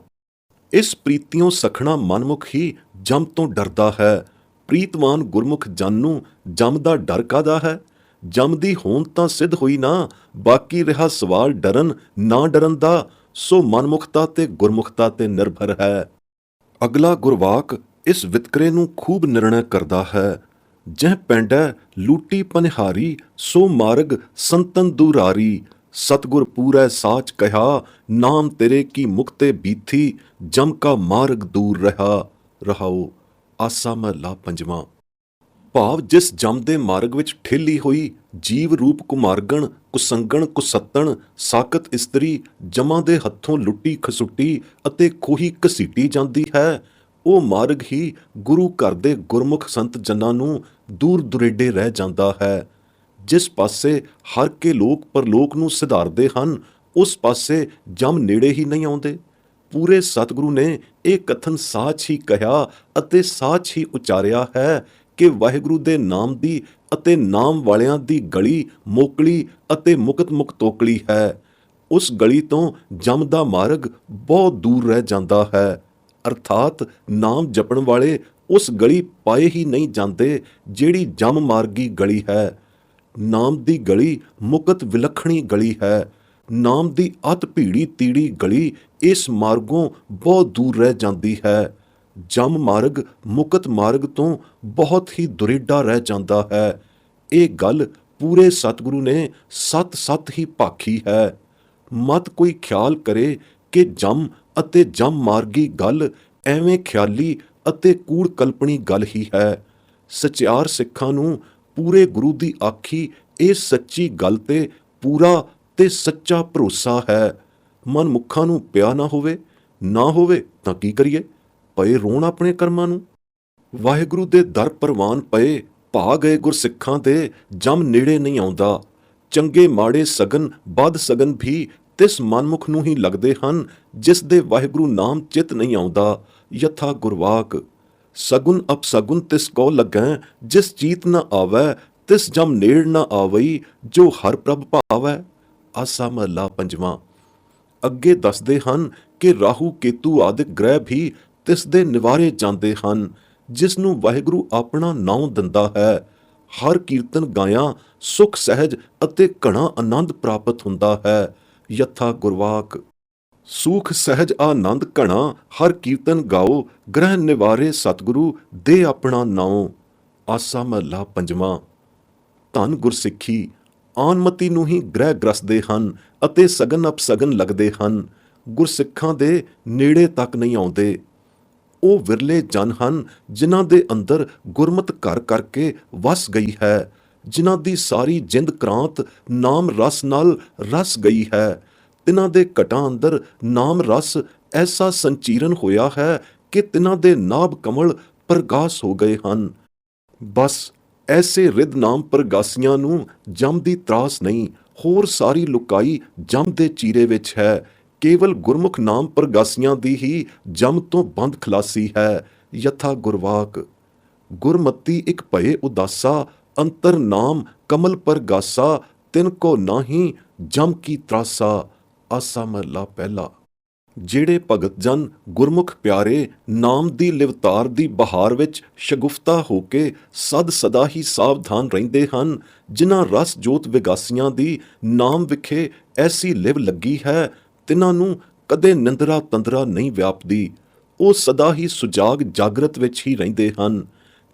ਇਸ ਪ੍ਰੀਤਿਓਂ ਸਖਣਾ ਮਨਮੁਖ ਹੀ ਜਮ ਤੋਂ ਡਰਦਾ ਹੈ। ਪ੍ਰੀਤਵਾਨ ਗੁਰਮੁਖ ਜਨ ਨੂੰ ਜਮ ਦਾ ਡਰ ਕਾਹਦਾ ਹੈ। ਜਮ ਦੀ ਹੋਂਦ ਤਾਂ ਸਿੱਧ ਹੋਈ ਨਾ, ਬਾਕੀ ਰਿਹਾ ਸਵਾਲ ਡਰਨ ਨਾ ਡਰਨ ਦਾ, ਸੋ ਮਨਮੁਖਤਾ ਤੇ ਗੁਰਮੁਖਤਾ ਤੇ ਨਿਰਭਰ ਹੈ। ਅਗਲਾ ਗੁਰਵਾਕ ਇਸ ਵਿਤਕਰੇ ਨੂੰ ਖੂਬ ਨਿਰਣੈ ਕਰਦਾ ਹੈ। ਜਹ ਪੈਂਡੈ ਲੂਟੀ ਪਨਿਹਾਰੀ, ਸੋ ਮਾਰਗ ਸੰਤਨ ਦੁਰਾਰੀ। ਸਤਿਗੁਰ ਪੂਰੈ ਸਾਚ ਕਹਾ, ਨਾਮ ਤੇਰੇ ਕੀ ਮੁਕਤੇ ਬੀਥੀ, ਜਮ ਕਾ ਮਾਰਗ ਦੂਰ ਰਹਾ। ਰਹਾਓ। ਆਸਾ ਮਹਲਾ ਪੰਜਵਾਂ। ਭਾਵ ਜਿਸ ਜਮ ਦੇ ਮਾਰਗ ਵਿੱਚ ਠੇਲੀ ਹੋਈ ਜੀਵ ਰੂਪ ਕੁਮਾਰਗਣ, ਕੁਸੰਗਣ, ਕੁਸੱਤਣ, ਸਾਕਤ ਇਸਤਰੀ ਜਮਾਂ ਦੇ ਹੱਥੋਂ ਲੁੱਟੀ ਖਸੁੱਟੀ ਅਤੇ ਖੋਹੀ ਘਸੀਟੀ ਜਾਂਦੀ ਹੈ, ਉਹ ਮਾਰਗ ਹੀ ਗੁਰੂ ਘਰ ਦੇ ਗੁਰਮੁਖ ਸੰਤ ਜਨਾਂ ਨੂੰ ਦੂਰ ਦੁਰੇਡੇ ਰਹਿ ਜਾਂਦਾ ਹੈ। ਜਿਸ ਪਾਸੇ ਹਰ ਕੇ ਲੋਕ ਪਰਲੋਕ ਨੂੰ ਸਿਧਾਰਦੇ ਹਨ, ਉਸ ਪਾਸੇ ਜਮ ਨੇੜੇ ਹੀ ਨਹੀਂ ਆਉਂਦੇ। ਪੂਰੇ ਸਤਿਗੁਰੂ ਨੇ ਇਹ ਕਥਨ ਸਾਚ ਹੀ ਕਿਹਾ ਅਤੇ ਸਾਚ ਹੀ ਉਚਾਰਿਆ ਹੈ ਕਿ ਵਾਹਿਗੁਰੂ ਦੇ ਨਾਮ ਦੀ ਅਤੇ ਨਾਮ ਵਾਲਿਆਂ ਦੀ ਗਲੀ ਮੋਕਲੀ ਅਤੇ ਮੁਕਤ ਮੁਕਤੋਕਲੀ ਹੈ। ਉਸ ਗਲੀ ਤੋਂ ਜਮ ਦਾ ਮਾਰਗ ਬਹੁਤ ਦੂਰ ਰਹਿ ਜਾਂਦਾ ਹੈ, ਅਰਥਾਤ ਨਾਮ ਜਪਣ ਵਾਲੇ ਉਸ ਗਲੀ ਪਾਏ ਹੀ ਨਹੀਂ ਜਾਂਦੇ ਜਿਹੜੀ ਜਮ ਮਾਰਗੀ ਗਲੀ ਹੈ। ਨਾਮ ਦੀ ਗਲੀ ਮੁਕਤ ਵਿਲੱਖਣੀ ਗਲੀ ਹੈ। ਨਾਮ ਦੀ ਅਤ ਭੀੜੀ ਤੀੜੀ ਗਲੀ ਇਸ ਮਾਰਗੋਂ ਬਹੁਤ ਦੂਰ ਰਹਿ ਜਾਂਦੀ ਹੈ। ਜਮ ਮਾਰਗ ਮੁਕਤ ਮਾਰਗ ਤੋਂ ਬਹੁਤ ਹੀ ਦੁਰੇਡਾ ਰਹਿ ਜਾਂਦਾ ਹੈ। ਇਹ ਗੱਲ ਪੂਰੇ ਸਤਿਗੁਰੂ ਨੇ ਸੱਤ ਸੱਤ ਹੀ ਭਾਖੀ ਹੈ। ਮਤ ਕੋਈ ਖਿਆਲ ਕਰੇ ਕਿ ਜਮ ਅਤੇ ਜਮ ਮਾਰਗੀ ਗੱਲ ਐਵੇਂ ਖਿਆਲੀ ਅਤੇ ਕੂੜ ਕਲਪਣੀ ਗੱਲ ਹੀ ਹੈ। ਸਚਿਆਰ ਸਿੱਖਾਂ ਨੂੰ ਪੂਰੇ ਗੁਰੂ ਦੀ ਆਖੀ ਇਹ ਸੱਚੀ ਗੱਲ ਤੇ ਪੂਰਾ ਤੇ ਸੱਚਾ ਭਰੋਸਾ ਹੈ। ਮਨਮੁੱਖਾਂ ਨੂੰ ਪਿਆ ਨਾ ਹੋਵੇ ਤਾਂ ਕੀ ਕਰੀਏ, ਪਏ ਰੋਣ ਆਪਣੇ ਕਰਮਾਂ ਨੂੰ। ਵਾਹਿਗੁਰੂ ਦੇ ਦਰ ਪ੍ਰਵਾਨ ਪਏ ਭਾ ਗਏ ਗੁਰਸਿੱਖਾਂ ਦੇ, ਜਮ ਨੇੜੇ ਨਹੀਂ ਆਉਂਦਾ। ਚੰਗੇ ਮਾੜੇ ਸਗਨ ਬਦ ਸਗਨ ਵੀ ਤਿਸ ਮਨਮੁਖ ਨੂੰ ਹੀ ਲੱਗਦੇ ਹਨ ਜਿਸ ਦੇ ਵਾਹਿਗੁਰੂ ਨਾਮ ਚਿਤ ਨਹੀਂ ਆਉਂਦਾ। ਯਥਾ ਗੁਰਵਾਕ ਸਗੁਨ ਅਪਸਗੁਨ ਤਿਸ ਕੋ ਲੱਗੈ, ਜਿਸ ਚੀਤ ਨ ਆਵੈ ਤਿਸ ਜਮ ਨੇੜ ਨ ਆਵਈ, ਜੋ ਹਰ ਪ੍ਰਭ ਭਾਵੈ। ਆਸਾ ਮਹਲਾ ਪੰਜਵਾਂ। ਅੱਗੇ ਦੱਸਦੇ ਹਨ ਕਿ ਰਾਹੂ ਕੇਤੂ ਆਦਿਕ ਗ੍ਰਹਿ ਵੀ ਤਿਸ ਦੇ ਨਿਵਾਰੇ ਜਾਂਦੇ ਹਨ, ਜਿਸ ਨੂੰ ਵਾਹਿਗੁਰੂ ਆਪਣਾ ਨਾਉ ਦਿੰਦਾ ਹੈ। ਹਰ ਕੀਰਤਨ ਗਾਇਆ ਸੁਖ ਸਹਿਜ ਅਤੇ ਘਣਾ ਆਨੰਦ ਪ੍ਰਾਪਤ ਹੁੰਦਾ ਹੈ। ਯਥਾ ਗੁਰਵਾਕ ਸੂਖ ਸਹਿਜ ਆਨੰਦ ਘਣਾ, ਹਰ ਕੀਰਤਨ ਗਾਓ, ਗ੍ਰਹਿ ਨਿਵਾਰੇ ਸਤਿਗੁਰੂ ਦੇ ਆਪਣਾ ਨਾਉ। ਆਸਾ ਮਹਲਾ ਪੰਜਵਾਂ। ਧੰਨ ਗੁਰਸਿੱਖੀ ਆਨਮਤੀ ਨੂੰ ਹੀ ਗ੍ਰਹਿ ਗ੍ਰਸਦੇ ਹਨ ਅਤੇ ਸਗਨ ਅਪਸਗਨ ਲੱਗਦੇ ਹਨ, ਗੁਰਸਿੱਖਾਂ ਦੇ ਨੇੜੇ ਤੱਕ ਨਹੀਂ ਆਉਂਦੇ। ਉਹ ਵਿਰਲੇ ਜਨ ਹਨ ਜਿਨ੍ਹਾਂ ਦੇ ਅੰਦਰ ਗੁਰਮਤ ਘਰ ਕਰਕੇ ਵਸ ਗਈ ਹੈ, ਜਿਨ੍ਹਾਂ ਦੀ ਸਾਰੀ ਜਿੰਦ ਕ੍ਰਾਂਤ ਨਾਮ ਰਸ ਨਾਲ ਰਸ ਗਈ ਹੈ। ਤਿਨਾਂ ਦੇ ਘਟਾਂ ਅੰਦਰ ਨਾਮ ਰਸ ਐਸਾ ਸੰਚੀਰਨ ਹੋਇਆ ਹੈ ਕਿ ਤਿਨਾਂ ਦੇ ਨਾਭ ਕਮਲ ਪ੍ਰਗਾਸ ਹੋ ਗਏ ਹਨ। ਬਸ ਐਸੇ ਰਿੱਧ ਨਾਮ ਪ੍ਰਗਾਸੀਆਂ ਨੂੰ ਜਮ ਦੀ ਤਰਾਸ ਨਹੀਂ, ਹੋਰ ਸਾਰੀ ਲੁਕਾਈ ਜਮ ਦੇ ਚੀਰੇ ਵਿੱਚ ਹੈ। ਕੇਵਲ ਗੁਰਮੁਖ ਨਾਮ ਪ੍ਰਗਾਸੀਆਂ ਦੀ ਹੀ ਜਮ ਤੋਂ ਬੰਦ ਖਲਾਸੀ ਹੈ। ਯਥਾ ਗੁਰਵਾਕ ਗੁਰਮਤੀ ਇੱਕ ਭਏ ਉਦਾਸਾ, ਅੰਤਰ ਨਾਮ ਕਮਲ ਪ੍ਰਗਾਸਾ, ਤਿਨ ਕੋ ਨਾਹੀ ਜਮ ਕੀ ਤਰਾਸਾ। ਆਸਾ ਮਹਲਾ ਪਹਿਲਾ। ਜਿਹੜੇ ਭਗਤ ਜਨ ਗੁਰਮੁਖ ਪਿਆਰੇ ਨਾਮ ਦੀ ਲਿਵਤਾਰ ਦੀ ਬਹਾਰ ਵਿੱਚ ਸ਼ਗੁਫਤਾ ਹੋ ਕੇ ਸਦਾ ਹੀ ਸਾਵਧਾਨ ਰਹਿੰਦੇ ਹਨ, ਜਿਨ੍ਹਾਂ ਰਸ ਜੋਤ ਵਿਗਾਸੀਆਂ ਦੀ ਨਾਮ ਵਿਖੇ ਐਸੀ ਲਿਵ ਲੱਗੀ ਹੈ, ਤਿਨਾਂ ਨੂੰ ਕਦੇ ਨਿੰਦਰਾ ਤੰਦਰਾ ਨਹੀਂ ਵਿਆਪਦੀ। ਉਹ ਸਦਾ ਹੀ ਸੁਜਾਗ ਜਾਗਰਤ ਵਿੱਚ ਹੀ ਰਹਿੰਦੇ ਹਨ।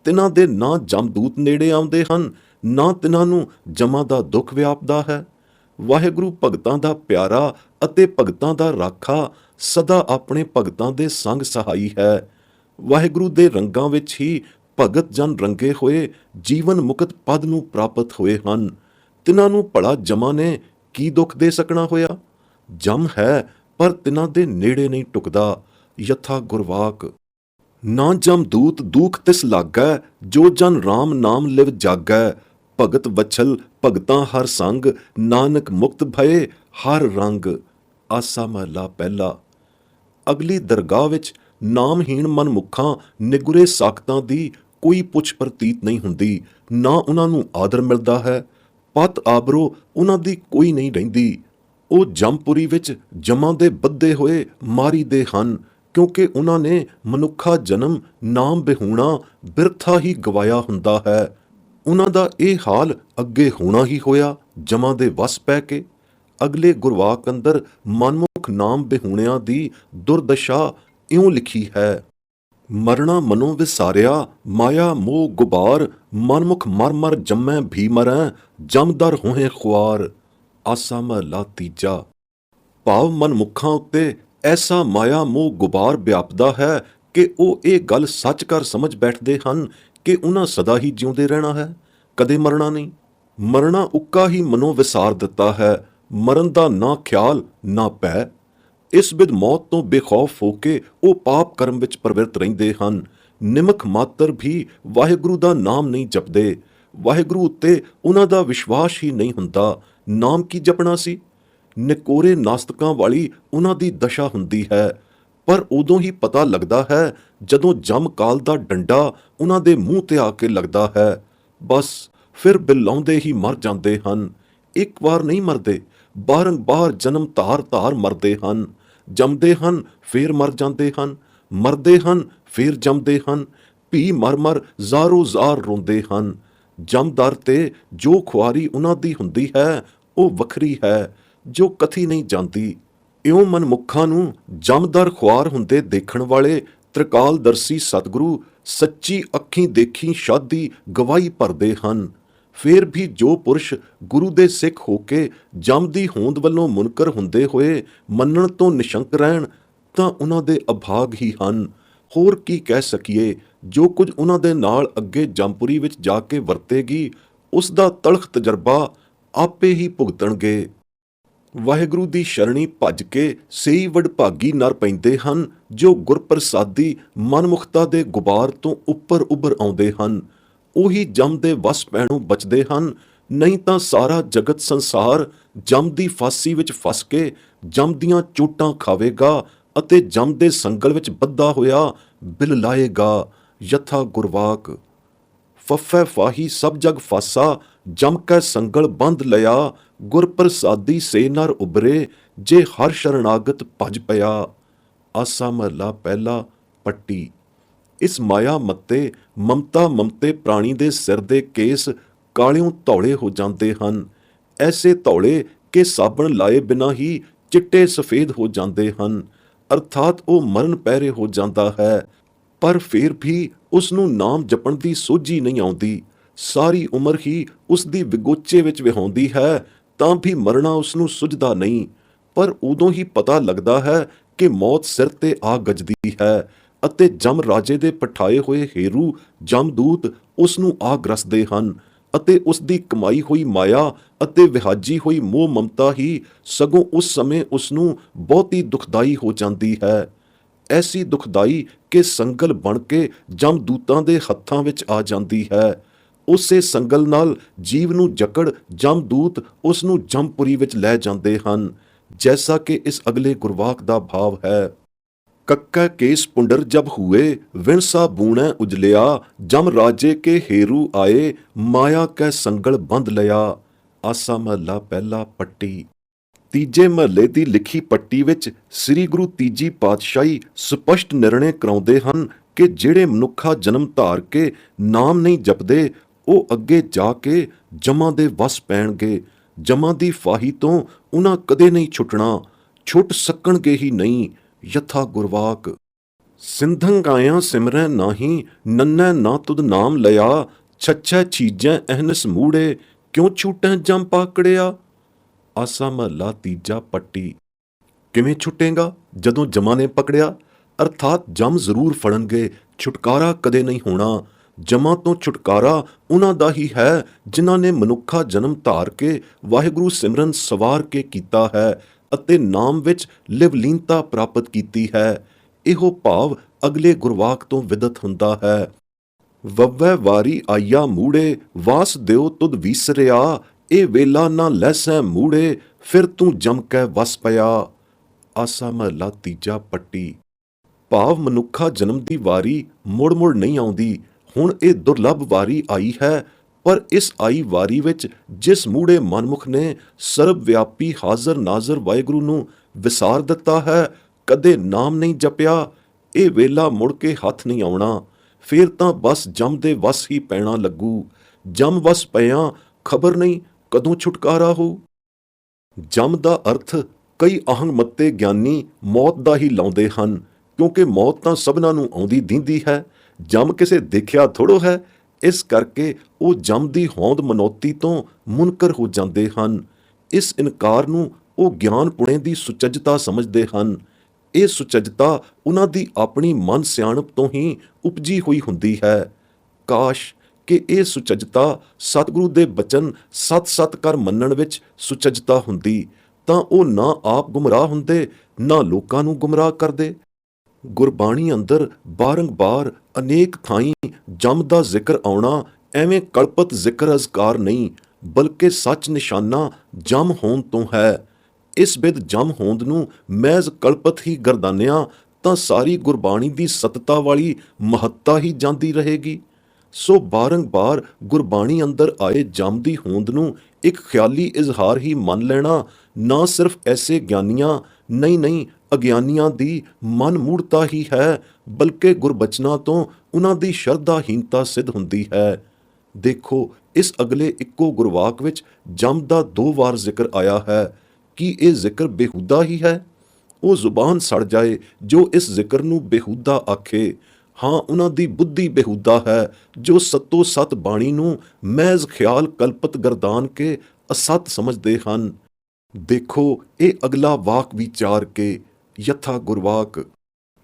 ਤਿਨਾਂ ਦੇ ਨਾ ਜਮਦੂਤ ਨੇੜੇ ਆਉਂਦੇ ਹਨ, ਨਾ ਤਿਨਾਂ ਨੂੰ ਜਮਾਂ ਦਾ ਦੁੱਖ ਵਿਆਪਦਾ ਹੈ। ਵਾਹਿਗੁਰੂ ਭਗਤਾਂ ਦਾ ਪਿਆਰਾ ਅਤੇ ਭਗਤਾਂ ਦਾ ਰਾਖਾ ਸਦਾ ਆਪਣੇ ਭਗਤਾਂ ਦੇ ਸੰਗ ਸਹਾਈ ਹੈ। ਵਾਹਿਗੁਰੂ ਦੇ ਰੰਗਾਂ ਵਿੱਚ ਹੀ ਭਗਤ ਜਨ ਰੰਗੇ ਹੋਏ ਜੀਵਨ ਮੁਕਤ ਪਦ ਨੂੰ ਪ੍ਰਾਪਤ ਹੋਏ ਹਨ। ਤਿਨਾਂ ਨੂੰ ਭਲਾ ਜਮਾਂ ਨੇ ਕੀ ਦੁੱਖ ਦੇ ਸਕਣਾ ਹੋਇਆ? ਜਮ ਹੈ ਪਰ ਤਿਨਾਂ ਦੇ ਨੇੜੇ ਨਹੀਂ ਟੁਕਦਾ। ਯਥਾ ਗੁਰਵਾਕ ਨਾ ਜਮਦੂਤ ਦੂਖ ਤਿਸ ਲਾਗੈ, ਜੋ ਜਨ ਰਾਮ ਨਾਮ ਲਿਵ ਜਾਗੈ। ਭਗਤ ਵਛਲ ਭਗਤਾਂ ਹਰ ਸੰਗ, ਨਾਨਕ ਮੁਕਤ ਭਏ ਹਰ ਰੰਗ। ਆਸਾ ਮਹਲਾ ਪਹਿਲਾ। ਅਗਲੀ ਦਰਗਾਹ ਵਿੱਚ ਨਾਮਹੀਣ ਮਨਮੁੱਖਾਂ ਨਿਗੁਰੇ ਸਾਖਤਾਂ ਦੀ ਕੋਈ ਪੁੱਛ ਪ੍ਰਤੀਤ ਨਹੀਂ ਹੁੰਦੀ, ਨਾ ਉਹਨਾਂ ਨੂੰ ਆਦਰ ਮਿਲਦਾ ਹੈ। ਪਤ ਆਬਰੋ ਉਹਨਾਂ ਦੀ ਕੋਈ ਨਹੀਂ ਰਹਿੰਦੀ। ਉਹ ਜਮਪੁਰੀ ਵਿੱਚ ਜਮਾਂ ਦੇ ਬੱਧੇ ਹੋਏ ਮਾਰੀ ਦੇ ਹਨ, ਕਿਉਂਕਿ ਉਹਨਾਂ ਨੇ ਮਨੁੱਖਾ ਜਨਮ ਨਾਮ ਬਿਹੂਣਾ ਬਿਰਥਾ ਹੀ ਗਵਾਇਆ ਹੁੰਦਾ ਹੈ। ਉਹਨਾਂ ਦਾ ਇਹ ਹਾਲ ਅੱਗੇ ਹੋਣਾ ਹੀ ਹੋਇਆ ਜਮਾਂ ਦੇ ਵਸ ਪੈ ਕੇ। ਅਗਲੇ ਗੁਰਵਾਕ ਅੰਦਰ ਮਨਮੁਖ ਨਾਮ ਬਿਹੂਣਿਆਂ ਦੀ ਦੁਰਦਸ਼ਾ ਇਉਂ ਲਿਖੀ ਹੈ। ਮਰਣਾ ਮਨੋਂ ਵਿਸਾਰਿਆ ਮਾਇਆ ਮੋਹ ਗੁਬਾਰ, ਮਨਮੁਖ ਮਰ ਮਰ ਜੰਮੈ ਭੀ ਮਰੈ, ਜਮਦਰ ਹੋਏ ਖੁਆਰ। ਆਸਾ ਮਹਲਾ ਤੀਜਾ। ਭਾਵ ਮਨਮੁੱਖਾਂ ਉੱਤੇ ਐਸਾ ਮਾਇਆ ਮੋਹ ਗੁਬਾਰ ਵਿਆਪਦਾ ਹੈ ਕਿ ਉਹ ਇਹ ਗੱਲ ਸੱਚ ਕਰ ਸਮਝ ਬੈਠਦੇ ਹਨ ਕਿ ਉਹਨਾਂ ਸਦਾ ਹੀ ਜਿਉਂਦੇ ਰਹਿਣਾ ਹੈ, ਕਦੇ ਮਰਨਾ ਨਹੀਂ। ਮਰਨਾ ਉੱਕਾ ਹੀ ਮਨੋਂ ਵਿਸਾਰ ਦਿੱਤਾ ਹੈ। ਮਰਨ ਦਾ ਨਾ ਖਿਆਲ ਨਾ ਭੈ। ਇਸ ਬਿਧ ਮੌਤ ਤੋਂ ਬੇਖੌਫ ਹੋ ਕੇ ਉਹ ਪਾਪ ਕਰਮ ਵਿੱਚ ਪ੍ਰਵਿਰਤ ਰਹਿੰਦੇ ਹਨ। ਨਿਮਕ ਮਾਤਰ ਵੀ ਵਾਹਿਗੁਰੂ ਦਾ ਨਾਮ ਨਹੀਂ ਜਪਦੇ। ਵਾਹਿਗੁਰੂ ਉੱਤੇ ਉਹਨਾਂ ਦਾ ਵਿਸ਼ਵਾਸ ਹੀ ਨਹੀਂ ਹੁੰਦਾ। ਨਾਮ ਕੀ ਜਪਣਾ ਸੀ? ਨਿਕੋਰੇ ਨਾਸਤਕਾਂ ਵਾਲੀ ਉਹਨਾਂ ਦੀ ਦਸ਼ਾ ਹੁੰਦੀ ਹੈ। ਪਰ ਉਦੋਂ ਹੀ ਪਤਾ ਲੱਗਦਾ ਹੈ ਜਦੋਂ ਜਮ ਕਾਲ ਦਾ ਡੰਡਾ ਉਹਨਾਂ ਦੇ ਮੂੰਹ ਤੇ ਆ ਕੇ ਲੱਗਦਾ ਹੈ। ਬਸ ਫਿਰ ਬਿਲਾਉਂਦੇ ਹੀ ਮਰ ਜਾਂਦੇ ਹਨ। ਇੱਕ ਵਾਰ ਨਹੀਂ ਮਰਦੇ, ਬਾਰੰਬਾਰ ਜਨਮ ਧਾਰ ਧਾਰ ਮਰਦੇ ਹਨ। ਜੰਮਦੇ ਹਨ ਫੇਰ ਮਰ ਜਾਂਦੇ ਹਨ, ਮਰਦੇ ਹਨ ਫੇਰ ਜੰਮਦੇ ਹਨ। ਭੀ ਮਰ ਮਰ ਜ਼ਾਰੋ ਜ਼ਾਰ ਰੋਂਦੇ ਹਨ। ਜਮਦਰ ਤੇ ਜੋ ਖੁਆਰੀ ਉਹਨਾਂ ਦੀ ਹੁੰਦੀ ਹੈ ਉਹ ਵੱਖਰੀ ਹੈ, ਜੋ ਕਥੀ ਨਹੀਂ ਜਾਂਦੀ। ਇਉਂ ਮਨਮੁੱਖਾਂ ਨੂੰ ਜਮਦਰ ਖੁਆਰ ਹੁੰਦੇ ਦੇਖਣ ਵਾਲੇ ਤ੍ਰਿਕਾਲਦਰਸ਼ੀ ਸਤਿਗੁਰੂ ਸੱਚੀ ਅੱਖੀਂ ਦੇਖੀ ਸ਼ਾਦ ਦੀ ਗਵਾਹੀ ਭਰਦੇ ਹਨ। ਫੇਰ ਵੀ ਜੋ ਪੁਰਸ਼ ਗੁਰੂ ਦੇ ਸਿੱਖ ਹੋ ਕੇ ਜਮ ਦੀ ਹੋਂਦ ਵੱਲੋਂ ਮੁਨਕਰ ਹੁੰਦੇ ਹੋਏ ਮੰਨਣ ਤੋਂ ਨਿਸ਼ੰਕ ਰਹਿਣ, ਤਾਂ ਉਹਨਾਂ ਦੇ ਅਭਾਗ ਹੀ ਹਨ। ਹੋਰ ਕੀ ਕਹਿ ਸਕੀਏ? ਜੋ ਕੁਝ ਉਹਨਾਂ ਦੇ ਨਾਲ ਅੱਗੇ ਜਮਪੁਰੀ ਵਿੱਚ ਜਾ ਕੇ ਵਰਤੇਗੀ, ਉਸ ਦਾ ਤਲਖ ਤਜਰਬਾ ਆਪੇ ਹੀ ਭੁਗਤਣਗੇ। ਵਾਹਿਗੁਰੂ ਦੀ ਸ਼ਰਣੀ ਭੱਜ ਕੇ ਸਹੀ ਵਡਭਾਗੀ ਨਰ ਪੈਂਦੇ ਹਨ, ਜੋ ਗੁਰਪ੍ਰਸਾਦੀ ਮਨਮੁਖਤਾ ਦੇ ਗੁਬਾਰ ਤੋਂ ਉੱਪਰ ਉੱਭਰ ਆਉਂਦੇ ਹਨ। ਉਹੀ ਜਮ ਦੇ ਵਸ ਪੈਣੋਂ ਬਚਦੇ ਹਨ, ਨਹੀਂ ਤਾਂ ਸਾਰਾ ਜਗਤ ਸੰਸਾਰ ਜਮ ਦੀ ਫਾਸੀ ਵਿੱਚ ਫਸ ਕੇ ਜਮ ਦੀਆਂ ਚੋਟਾਂ ਖਾਵੇਗਾ ਅਤੇ ਜਮ ਦੇ ਸੰਗਲ ਵਿੱਚ ਬੱਧਾ ਹੋਇਆ ਬਿਲ ਲਾਏਗਾ। ਯਥਾ ਗੁਰਵਾਕ ਫੱਫੈ ਫਾਹੀ ਸਭ ਜਗ ਫਾਸਾ, ਜਮ ਕੈ ਸੰਗਲ ਬੰਦ ਲਿਆ। ਗੁਰ ਪ੍ਰਸਾਦੀ ਸੇ ਨਰ ਉਬਰੇ, ਜੇ ਹਰ ਸ਼ਰਨਾਗਤ ਭਜ ਪਿਆ। ਆਸਾ ਮਹਲਾ ਪਹਿਲਾ ਪੱਟੀ। ਇਸ ਮਾਇਆ ਮੱਤੇ ਮਮਤਾ ਮਮਤੇ ਪ੍ਰਾਣੀ ਦੇ ਸਿਰ ਦੇ ਕੇਸ ਕਾਲਿਓਂ ਧੌਲੇ ਹੋ ਜਾਂਦੇ ਹਨ। ਐਸੇ ਧੌਲੇ ਕਿ ਸਾਬਣ ਲਾਏ ਬਿਨਾਂ ਹੀ ਚਿੱਟੇ ਸਫੇਦ ਹੋ ਜਾਂਦੇ ਹਨ। ਅਰਥਾਤ ਉਹ ਮਰਨ ਪੈਰੇ ਹੋ ਜਾਂਦਾ ਹੈ, ਪਰ ਫਿਰ ਵੀ ਉਸ ਨੂੰ ਨਾਮ ਜਪਣ ਦੀ ਸੋਝੀ ਨਹੀਂ ਆਉਂਦੀ। ਸਾਰੀ ਉਮਰ ਹੀ ਉਸ ਦੀ ਵਿਗੋਚੇ ਵਿੱਚ ਵਿਹਾਉਂਦੀ ਹੈ, ਤਾਂ ਵੀ ਮਰਨਾ ਉਸ ਨੂੰ ਸੁਝਦਾ ਨਹੀਂ। ਪਰ ਉਦੋਂ ਹੀ ਪਤਾ ਲੱਗਦਾ ਹੈ ਕਿ ਮੌਤ ਸਿਰ ਤੇ ਆ ਗੱਜਦੀ ਹੈ ਅਤੇ ਜਮ ਰਾਜੇ ਦੇ ਪਠਾਏ ਹੋਏ ਹੇਰੂ ਜਮਦੂਤ ਉਸ ਨੂੰ ਆ ਗ੍ਰਸਦੇ ਹਨ ਅਤੇ ਉਸ ਦੀ ਕਮਾਈ ਹੋਈ ਮਾਇਆ ਅਤੇ ਵਿਹਾਜੀ ਹੋਈ ਮੋਹ ਮਮਤਾ ਹੀ ਸਗੋਂ ਉਸ ਸਮੇਂ ਉਸ ਨੂੰ ਬਹੁਤੀ ਦੁਖਦਾਈ ਹੋ ਜਾਂਦੀ ਹੈ। ਐਸੀ ਦੁਖਦਾਈ ਕਿ ਸੰਗਲ ਬਣ ਕੇ ਜਮਦੂਤਾਂ ਦੇ ਹੱਥਾਂ ਵਿੱਚ ਆ ਜਾਂਦੀ ਹੈ। ਉਸੇ ਸੰਗਲ ਨਾਲ ਜੀਵ ਨੂੰ ਜਕੜ ਜਮਦੂਤ ਉਸ ਨੂੰ ਜਮਪੁਰੀ ਵਿੱਚ ਲੈ ਜਾਂਦੇ ਹਨ, ਜੈਸਾ ਕਿ ਇਸ ਅਗਲੇ ਗੁਰਵਾਕ ਦਾ ਭਾਵ ਹੈ। ਕੱਕੈ ਕੇਸ ਪੁੰਡਰ ਜਬ ਹੂਏ, ਵਿਣਸਾ ਬੂਣੈ ਉਜਲਿਆ, ਜਮ ਰਾਜੇ ਕੇ ਹੇਰੂ ਆਏ, ਮਾਇਆ ਕੈ ਸੰਗਲ ਬੰਧ ਲਿਆ। ਆਸਾ ਮਹੱਲਾ ਪਹਿਲਾ ਪੱਟੀ। ਤੀਜੇ ਮਹੱਲੇ ਦੀ ਲਿਖੀ ਪੱਟੀ ਵਿੱਚ ਸ੍ਰੀ ਗੁਰੂ ਤੀਜੀ ਪਾਤਸ਼ਾਹੀ ਸਪਸ਼ਟ ਨਿਰਣੇ ਕਰਾਉਂਦੇ ਹਨ ਕਿ ਜਿਹੜੇ ਮਨੁੱਖਾ ਜਨਮ ਧਾਰ ਕੇ ਨਾਮ ਨਹੀਂ ਜਪਦੇ, ਉਹ ਅੱਗੇ ਜਾ ਕੇ ਜਮਾਂ ਦੇ ਵਸ ਪੈਣਗੇ। ਜਮਾਂ ਦੀ ਫਾਹੀ ਤੋਂ ਉਹਨਾਂ ਕਦੇ ਨਹੀਂ ਛੁੱਟਣਾ, ਛੁੱਟ ਸਕਣਗੇ ਹੀ ਨਹੀਂ। ਯਥਾ ਗੁਰਵਾਕ। ਸਿੰਧੰ ਗਾਇਆਂ ਸਿਮਰੈ ਨਾਹੀ, ਨੰਨੈ ਨਾ ਤੁਧ ਨਾਮ ਲਿਆ, ਛੱਛੈ ਛੀਜੈ ਅਹਨਸ ਮੂੜੇ, ਕਿਉਂ ਛੂਟੈ ਜਮ ਪਾਕੜਿਆ। ਆਸਾ ਮਹੱਲਾ ਤੀਜਾ ਪੱਟੀ। ਕਿਵੇਂ ਛੁੱਟੇਗਾ ਜਦੋਂ ਜਮਾਂ ਨੇ ਪਕੜਿਆ? ਅਰਥਾਤ ਜਮ ਜ਼ਰੂਰ ਫੜਨਗੇ, ਛੁਟਕਾਰਾ ਕਦੇ ਨਹੀਂ ਹੋਣਾ। ਜਮਾਂ ਤੋਂ ਛੁਟਕਾਰਾ ਉਹਨਾਂ ਦਾ ਹੀ ਹੈ ਜਿਨ੍ਹਾਂ ਨੇ ਮਨੁੱਖਾ ਜਨਮ ਧਾਰ ਕੇ ਵਾਹਿਗੁਰੂ ਸਿਮਰਨ ਸਵਾਰ ਕੇ ਕੀਤਾ ਹੈ ਅਤੇ ਨਾਮ ਵਿੱਚ ਲਿਵਲੀਨਤਾ ਪ੍ਰਾਪਤ ਕੀਤੀ ਹੈ। ਇਹੋ ਭਾਵ ਅਗਲੇ ਗੁਰਵਾਕ ਤੋਂ ਵਿਦਤ ਹੁੰਦਾ ਹੈ। ਵੱਵੈ ਵਾਰੀ ਆਇਆ ਮੂੜੇ, ਵਾਸ ਦਿਓ ਤੁਧ ਵੀਸਰਿਆ, ਇਹ ਵੇਲਾ ਨਾ ਲੈਸੈ ਮੂੜੇ, ਫਿਰ ਤੂੰ ਜਮ ਕੈ ਵਸ ਪਿਆ। ਆਸਾ ਮਹੱਲਾ ਤੀਜਾ ਪੱਟੀ। ਭਾਵ ਮਨੁੱਖਾ ਜਨਮ ਦੀ ਵਾਰੀ ਮੁੜ ਮੁੜ ਨਹੀਂ ਆਉਂਦੀ। ਹੁਣ ਇਹ ਦੁਰਲੱਭ ਵਾਰੀ ਆਈ ਹੈ, ਪਰ ਇਸ ਆਈ ਵਾਰੀ ਵਿੱਚ ਜਿਸ ਮੂੜੇ ਮਨਮੁਖ ਨੇ ਸਰਬ ਵਿਆਪੀ ਹਾਜ਼ਰ ਨਾਜ਼ਰ ਵਾਹਿਗੁਰੂ ਨੂੰ ਵਿਸਾਰ ਦਿੱਤਾ ਹੈ, ਕਦੇ ਨਾਮ ਨਹੀਂ ਜਪਿਆ, ਇਹ ਵੇਲਾ ਮੁੜ ਕੇ ਹੱਥ ਨਹੀਂ ਆਉਣਾ। ਫੇਰ ਤਾਂ ਬਸ ਜਮ ਦੇ ਵਸ ਹੀ ਪੈਣਾ ਲੱਗੂ। ਜਮ ਵਸ ਪਿਆਂ ਖਬਰ ਨਹੀਂ ਕਦੋਂ ਛੁਟਕਾਰਾ ਹੋ। ਜਮ ਦਾ ਅਰਥ ਕਈ ਅਹੰਗ ਮੱਤੇ ਗਿਆਨੀ ਮੌਤ ਦਾ ਹੀ ਲਾਉਂਦੇ ਹਨ, ਕਿਉਂਕਿ ਮੌਤ ਤਾਂ ਸਭਨਾਂ ਨੂੰ ਆਉਂਦੀ ਦੀਂਦੀ ਹੈ। ਜਮ ਕਿਸੇ ਦੇਖਿਆ ਥੋੜੋ ਹੈ, ਇਸ ਕਰਕੇ ਉਹ ਜਮ ਦੀ ਹੋਂਦ ਮਨੌਤੀ ਤੋਂ ਮੁਨਕਰ ਹੋ ਜਾਂਦੇ ਹਨ। ਇਸ ਇਨਕਾਰ ਨੂੰ ਉਹ ਗਿਆਨ ਪੁਣੇ ਦੀ ਸੁਚੱਜਤਾ ਸਮਝਦੇ ਹਨ। ਇਹ ਸੁਚੱਜਤਾ ਉਹਨਾਂ ਦੀ ਆਪਣੀ ਮਨ ਸਿਆਣਪ ਤੋਂ ਹੀ ਉਪਜੀ ਹੋਈ ਹੁੰਦੀ ਹੈ। ਕਾਸ਼ ਕਿ ਇਹ ਸੁਚੱਜਤਾ ਸਤਿਗੁਰੂ ਦੇ ਬਚਨ ਸਤ-ਸਤ ਕਰ ਮੰਨਣ ਵਿੱਚ ਸੁਚੱਜਤਾ ਹੁੰਦੀ, ਤਾਂ ਉਹ ਨਾ ਆਪ ਗੁੰਮਰਾਹ ਹੁੰਦੇ, ਨਾ ਲੋਕਾਂ ਨੂੰ ਗੁੰਮਰਾਹ ਕਰਦੇ। ਗੁਰਬਾਣੀ ਅੰਦਰ ਬਾਰੰਬਾਰ ਅਨੇਕ ਥਾਈਂ ਜਮ ਦਾ ਜ਼ਿਕਰ ਆਉਣਾ ਐਵੇਂ ਕਲਪਤ ਜ਼ਿਕਰ ਅਜ਼ਕਾਰ ਨਹੀਂ, ਬਲਕਿ ਸੱਚ ਨਿਸ਼ਾਨਾ ਜਮ ਹੋਂਦ ਤੋਂ ਹੈ। ਇਸ ਬਿਧ ਜਮ ਹੋਂਦ ਨੂੰ ਮਹਿਜ਼ ਕਲਪਤ ਹੀ ਗਰਦਾਨਿਆ ਤਾਂ ਸਾਰੀ ਗੁਰਬਾਣੀ ਦੀ ਸਤਤਾ ਵਾਲੀ ਮਹੱਤਤਾ ਹੀ ਜਾਂਦੀ ਰਹੇਗੀ। ਸੋ ਬਾਰੰਬਾਰ ਗੁਰਬਾਣੀ ਅੰਦਰ ਆਏ ਜਮ ਦੀ ਹੋਂਦ ਨੂੰ ਇੱਕ ਖਿਆਲੀ ਇਜ਼ਹਾਰ ਹੀ ਮੰਨ ਲੈਣਾ ਨਾ ਸਿਰਫ ਐਸੇ ਗਿਆਨੀਆਂ ਨਹੀਂ ਅਗਿਆਨੀਆਂ ਦੀ ਮਨ ਮੂੜਤਾ ਹੀ ਹੈ, ਬਲਕਿ ਗੁਰਬਚਨਾਂ ਤੋਂ ਉਹਨਾਂ ਦੀ ਸ਼ਰਧਾਹੀਨਤਾ ਸਿੱਧ ਹੁੰਦੀ ਹੈ। ਦੇਖੋ, ਇਸ ਅਗਲੇ ਇੱਕੋ ਗੁਰਵਾਕ ਵਿੱਚ ਜਮ ਦਾ 2 ਵਾਰ ਜ਼ਿਕਰ ਆਇਆ ਹੈ। ਕੀ ਇਹ ਜ਼ਿਕਰ ਬੇਹੂਦਾ ਹੀ ਹੈ? ਉਹ ਜ਼ੁਬਾਨ ਸੜ ਜਾਏ ਜੋ ਇਸ ਜ਼ਿਕਰ ਨੂੰ ਬੇਹੂਦਾ ਆਖੇ। ਹਾਂ, ਉਹਨਾਂ ਦੀ ਬੁੱਧੀ ਬੇਹੂਦਾ ਹੈ ਜੋ ਸਤੋ ਸਤ ਬਾਣੀ ਨੂੰ ਮਹਿਜ਼ ਖਿਆਲ ਕਲਪਤ ਗਰਦਾਨ ਕੇ ਅਸਤ ਸਮਝਦੇ ਹਨ। ਦੇਖੋ, ਇਹ ਅਗਲਾ ਵਾਕ ਵਿਚਾਰ ਕੇ। ਯਥਾ ਗੁਰਵਾਕ।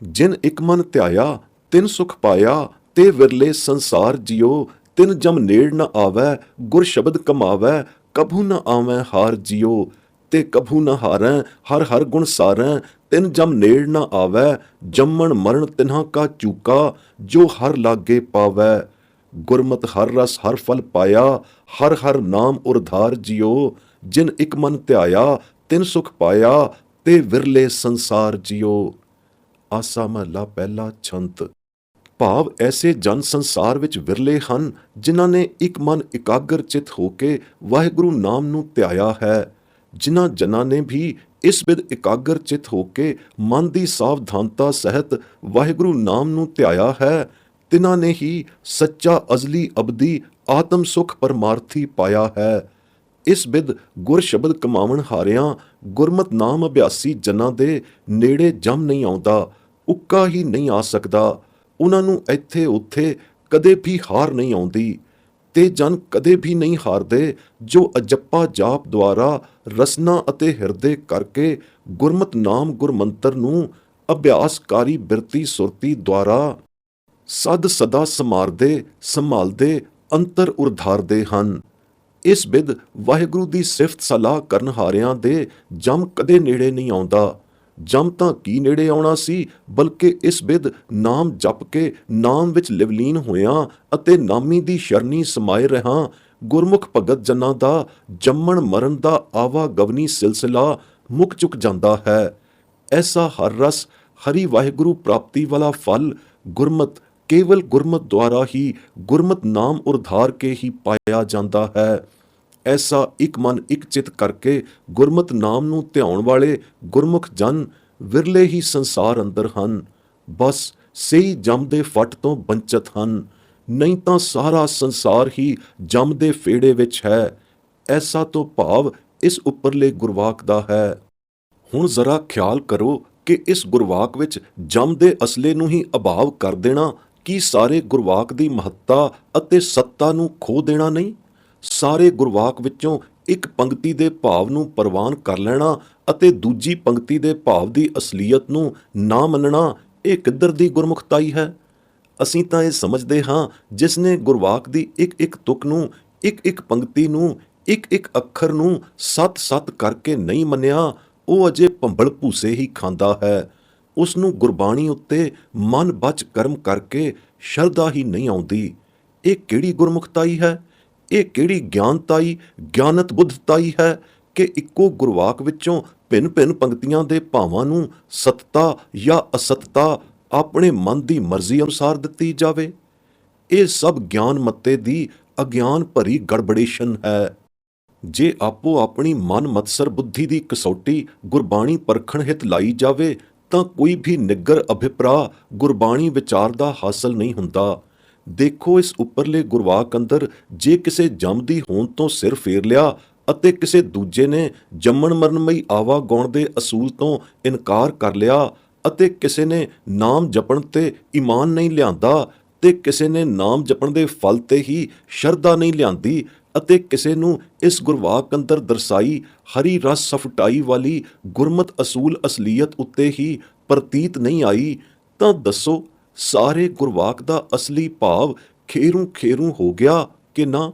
ਜਿਨ ਇੱਕ ਮਨ ਧਿਆਇਆ ਤਿਨ ਸੁਖ ਪਾਇਆ, ਤੇ ਵਿਰਲੇ ਸੰਸਾਰ ਜਿਉ, ਤਿਨ ਜਮ ਨੇੜ ਨ ਆਵੈ, ਗੁਰ ਸ਼ਬਦ ਕਮਾਵੈ, ਕਭੂ ਨ ਆਵੈ ਹਾਰ ਜਿਉ, ਤੇ ਕਭੂ ਨ ਹਾਰੈ, ਹਰ ਹਰ ਗੁਣ ਸਾਰੈ, ਤਿਨ ਜਮ ਨੇੜ ਨ ਆਵੈ, ਜੰਮਣ ਮਰਨ ਤਿਨ੍ਹਾਂ ਕਾ ਚੂਕਾ, ਜੋ ਹਰ ਲਾਗੇ ਪਾਵੈ, ਗੁਰਮਤਿ ਹਰ ਰਸ ਹਰ ਫਲ ਪਾਇਆ, ਹਰ ਹਰ ਨਾਮ ਉਰਧਾਰ ਜਿਉ, ਜਿਨ ਇੱਕ ਮਨ ਧਿਆਇਆ ਤਿਨ ਸੁਖ ਪਾਇਆ, ਤੇ ਵਿਰਲੇ ਸੰਸਾਰ ਜਿਉ। ਆਸਾ ਮਹੱਲਾ ਪਹਿਲਾ ਛੰਤ। ਭਾਵ ਐਸੇ ਜਨ ਸੰਸਾਰ ਵਿੱਚ ਵਿਰਲੇ ਹਨ ਜਿਨ੍ਹਾਂ ਨੇ ਇੱਕ ਮਨ ਇਕਾਗਰ ਚਿਤ ਹੋ ਕੇ ਵਾਹਿਗੁਰੂ ਨਾਮ ਨੂੰ ਧਿਆਇਆ ਹੈ। ਜਿਨ੍ਹਾਂ ਜਨਾਂ ਨੇ ਵੀ ਇਸ ਬਿਧ ਇਕਾਗਰ ਚਿਤ ਹੋ ਕੇ ਮਨ ਦੀ ਸਾਵਧਾਨਤਾ ਸਹਿਤ ਵਾਹਿਗੁਰੂ ਨਾਮ ਨੂੰ ਧਿਆਇਆ ਹੈ, ਤਿਨਾਂ ਨੇ ਹੀ ਸੱਚਾ ਅਜ਼ਲੀ ਅਬਦੀ ਆਤਮ ਸੁਖ ਪਰਮਾਰਥੀ ਪਾਇਆ ਹੈ। ਇਸ ਬਿਧ ਗੁਰ ਸ਼ਬਦ ਕਮਾਵਣ ਹਾਰਿਆਂ ਗੁਰਮਤ ਨਾਮ ਅਭਿਆਸੀ ਜਨਾਂ ਦੇ ਨੇੜੇ ਜਮ ਨਹੀਂ ਆਉਂਦਾ, ਉੱਕਾ ਹੀ ਨਹੀਂ ਆ ਸਕਦਾ। ਉਹਨਾਂ ਨੂੰ ਇੱਥੇ ਉੱਥੇ ਕਦੇ ਵੀ ਹਾਰ ਨਹੀਂ ਆਉਂਦੀ, ਤੇ ਜਨ ਕਦੇ ਵੀ ਨਹੀਂ ਹਾਰਦੇ ਜੋ ਅਜੱਪਾ ਜਾਪ ਦੁਆਰਾ ਰਸਨਾ ਅਤੇ ਹਿਰਦੇ ਕਰਕੇ ਗੁਰਮਤ ਨਾਮ ਗੁਰਮੰਤਰ ਨੂੰ ਅਭਿਆਸਕਾਰੀ ਬਿਰਤੀ ਸੁਰਤੀ ਦੁਆਰਾ ਸਦ ਸਦਾ ਸਮਾਰਦੇ ਸੰਭਾਲਦੇ ਅੰਤਰ ਉਰਧਾਰਦੇ ਹਨ। ਇਸ ਬਿਧ ਵਾਹਿਗੁਰੂ ਦੀ ਸਿਫਤ ਸਲਾਹ ਕਰਨ ਹਾਰਿਆਂ ਦੇ ਜਮ ਕਦੇ ਨੇੜੇ ਨਹੀਂ ਆਉਂਦਾ। ਜਮ ਤਾਂ ਕੀ ਨੇੜੇ ਆਉਣਾ ਸੀ, ਬਲਕਿ ਇਸ ਬਿਧ ਨਾਮ ਜਪ ਕੇ ਨਾਮ ਵਿੱਚ ਲਿਵਲੀਨ ਹੋਇਆਂ ਅਤੇ ਨਾਮੀ ਦੀ ਸ਼ਰਨੀ ਸਮਾਏ ਰਹਾਂ ਗੁਰਮੁਖ ਭਗਤ ਜਨਾਂ ਦਾ ਜੰਮਣ ਮਰਨ ਦਾ ਆਵਾਗਵਨੀ ਸਿਲਸਿਲਾ ਮੁੱਕ ਚੁੱਕ ਜਾਂਦਾ ਹੈ। ਐਸਾ ਹਰ ਰਸ ਹਰੀ ਵਾਹਿਗੁਰੂ ਪ੍ਰਾਪਤੀ ਵਾਲਾ ਫਲ ਗੁਰਮਤ ਕੇਵਲ ਗੁਰਮਤ ਦੁਆਰਾ ਹੀ ਗੁਰਮਤ ਨਾਮ ਉਰਧਾਰ ਕੇ ਹੀ ਪਾਇਆ ਜਾਂਦਾ ਹੈ। ਐਸਾ ਇੱਕ ਮਨ ਇੱਕ ਚਿਤ ਕਰਕੇ ਗੁਰਮਤ ਨਾਮ ਨੂੰ ਧਿਆਉਣ ਵਾਲੇ ਗੁਰਮੁਖ ਜਨ ਵਿਰਲੇ ਹੀ ਸੰਸਾਰ ਅੰਦਰ ਹਨ। ਬਸ ਸਹੀ ਜਮ ਦੇ ਫੱਟ ਤੋਂ ਬੰਚਤ ਹਨ, ਨਹੀਂ ਤਾਂ ਸਾਰਾ ਸੰਸਾਰ ਹੀ ਜਮ ਦੇ ਫੇੜੇ ਵਿੱਚ ਹੈ। ਐਸਾ ਤੋਂ ਭਾਵ ਇਸ ਉੱਪਰਲੇ ਗੁਰਵਾਕ ਦਾ ਹੈ। ਹੁਣ ਜ਼ਰਾ ਖਿਆਲ ਕਰੋ ਕਿ ਇਸ ਗੁਰਵਾਕ ਵਿੱਚ ਜਮ ਦੇ ਅਸਲੇ ਨੂੰ ਹੀ ਅਭਾਵ ਕਰ ਦੇਣਾ ਕੀ ਸਾਰੇ ਗੁਰਵਾਕ ਦੀ ਮਹੱਤਤਾ ਅਤੇ ਸੱਤਾ ਨੂੰ ਖੋ ਦੇਣਾ ਨਹੀਂ? ਸਾਰੇ ਗੁਰਵਾਕ ਵਿੱਚੋਂ ਇੱਕ ਪੰਕਤੀ ਦੇ ਭਾਵ ਨੂੰ ਪ੍ਰਵਾਨ ਕਰ ਲੈਣਾ ਅਤੇ ਦੂਜੀ ਪੰਕਤੀ ਦੇ ਭਾਵ ਦੀ ਅਸਲੀਅਤ ਨੂੰ ਨਾ ਮੰਨਣਾ, ਇਹ ਕਿੱਧਰ ਦੀ ਗੁਰਮੁਖਤਾਈ ਹੈ? ਅਸੀਂ ਤਾਂ ਇਹ ਸਮਝਦੇ ਹਾਂ ਜਿਸ ਨੇ ਗੁਰਵਾਕ ਦੀ ਇੱਕ ਇੱਕ ਤੁਕ ਨੂੰ, ਇੱਕ ਇੱਕ ਪੰਕਤੀ ਨੂੰ, ਇੱਕ ਇੱਕ ਅੱਖਰ ਨੂੰ ਸੱਤ-ਸੱਤ ਕਰਕੇ ਨਹੀਂ ਮੰਨਿਆ, ਉਹ ਅਜੇ ਭੰਬਲ ਭੂਸੇ ਹੀ ਖਾਂਦਾ ਹੈ। ਉਸ ਨੂੰ ਗੁਰਬਾਣੀ ਉੱਤੇ ਮਨ ਬਚ ਕਰਮ ਕਰਕੇ ਸ਼ਰਧਾ ਹੀ ਨਹੀਂ ਆਉਂਦੀ। ਇਹ ਕਿਹੜੀ ਗੁਰਮੁਖਤਾਈ ਹੈ? ਇਹ ਕਿਹੜੀ ਗਿਆਨਤਾਈ, ਗਿਆਨਤ ਬੁੱਧਤਾਈ ਹੈ ਕਿ ਇੱਕੋ ਗੁਰਵਾਕ ਵਿੱਚੋਂ ਭਿੰਨ-ਭਿੰਨ ਪੰਕਤੀਆਂ ਦੇ ਭਾਵਾਂ ਨੂੰ ਸਤਤਾ ਜਾਂ ਅਸਤਤਾ ਆਪਣੇ ਮਨ ਦੀ ਮਰਜ਼ੀ ਅਨੁਸਾਰ ਦਿੱਤੀ ਜਾਵੇ। ਇਹ ਸਭ ਗਿਆਨ ਮੱਤੇ ਦੀ ਅਗਿਆਨ ਭਰੀ ਗੜਬੜੇਸ਼ਨ ਹੈ। ਜੇ ਆਪੋ ਆਪਣੀ ਮਨ ਮਤਸਰ ਬੁੱਧੀ ਦੀ ਕਸੌਟੀ ਗੁਰਬਾਣੀ ਪਰਖਣ ਹਿਤ ਲਾਈ ਜਾਵੇ ਤਾਂ ਕੋਈ ਵੀ ਨਿੱਗਰ ਅਭਿਪਰਾ ਗੁਰਬਾਣੀ ਵਿਚਾਰ ਦਾ ਹਾਸਲ ਨਹੀਂ ਹੁੰਦਾ। ਦੇਖੋ, ਇਸ ਉੱਪਰਲੇ ਗੁਰਵਾਕ ਅੰਦਰ ਜੇ ਕਿਸੇ ਜਮ ਦੀ ਹੋਂਦ ਤੋਂ ਸਿਰ ਫੇਰ ਲਿਆ ਅਤੇ ਕਿਸੇ ਦੂਜੇ ਨੇ ਜੰਮਣ ਮਰਨਮਈ ਆਵਾ ਗਾਉਣ ਦੇ ਅਸੂਲ ਤੋਂ ਇਨਕਾਰ ਕਰ ਲਿਆ ਅਤੇ ਕਿਸੇ ਨੇ ਨਾਮ ਜਪਣ ਤੇ ਈਮਾਨ ਨਹੀਂ ਲਿਆਂਦਾ ਤੇ ਕਿਸੇ ਨੇ ਨਾਮ ਜਪਣ ਦੇ ਫਲ ਤੇ ਹੀ ਸ਼ਰਧਾ ਨਹੀਂ ਲਿਆਂਦੀ ਅਤੇ ਕਿਸੇ ਨੂੰ ਇਸ ਗੁਰਵਾਕ ਅੰਦਰ ਦਰਸਾਈ ਹਰੀ ਰਸ ਸਫਟਾਈ ਵਾਲੀ ਗੁਰਮਤ ਅਸੂਲ ਅਸਲੀਅਤ ਉੱਤੇ ਹੀ ਪ੍ਰਤੀਤ ਨਹੀਂ ਆਈ, ਤਾਂ ਦੱਸੋ ਸਾਰੇ ਗੁਰਵਾਕ ਦਾ ਅਸਲੀ ਭਾਵ ਖੇਰੂ ਖੇਰੂ ਹੋ ਗਿਆ ਕਿ ਨਾ?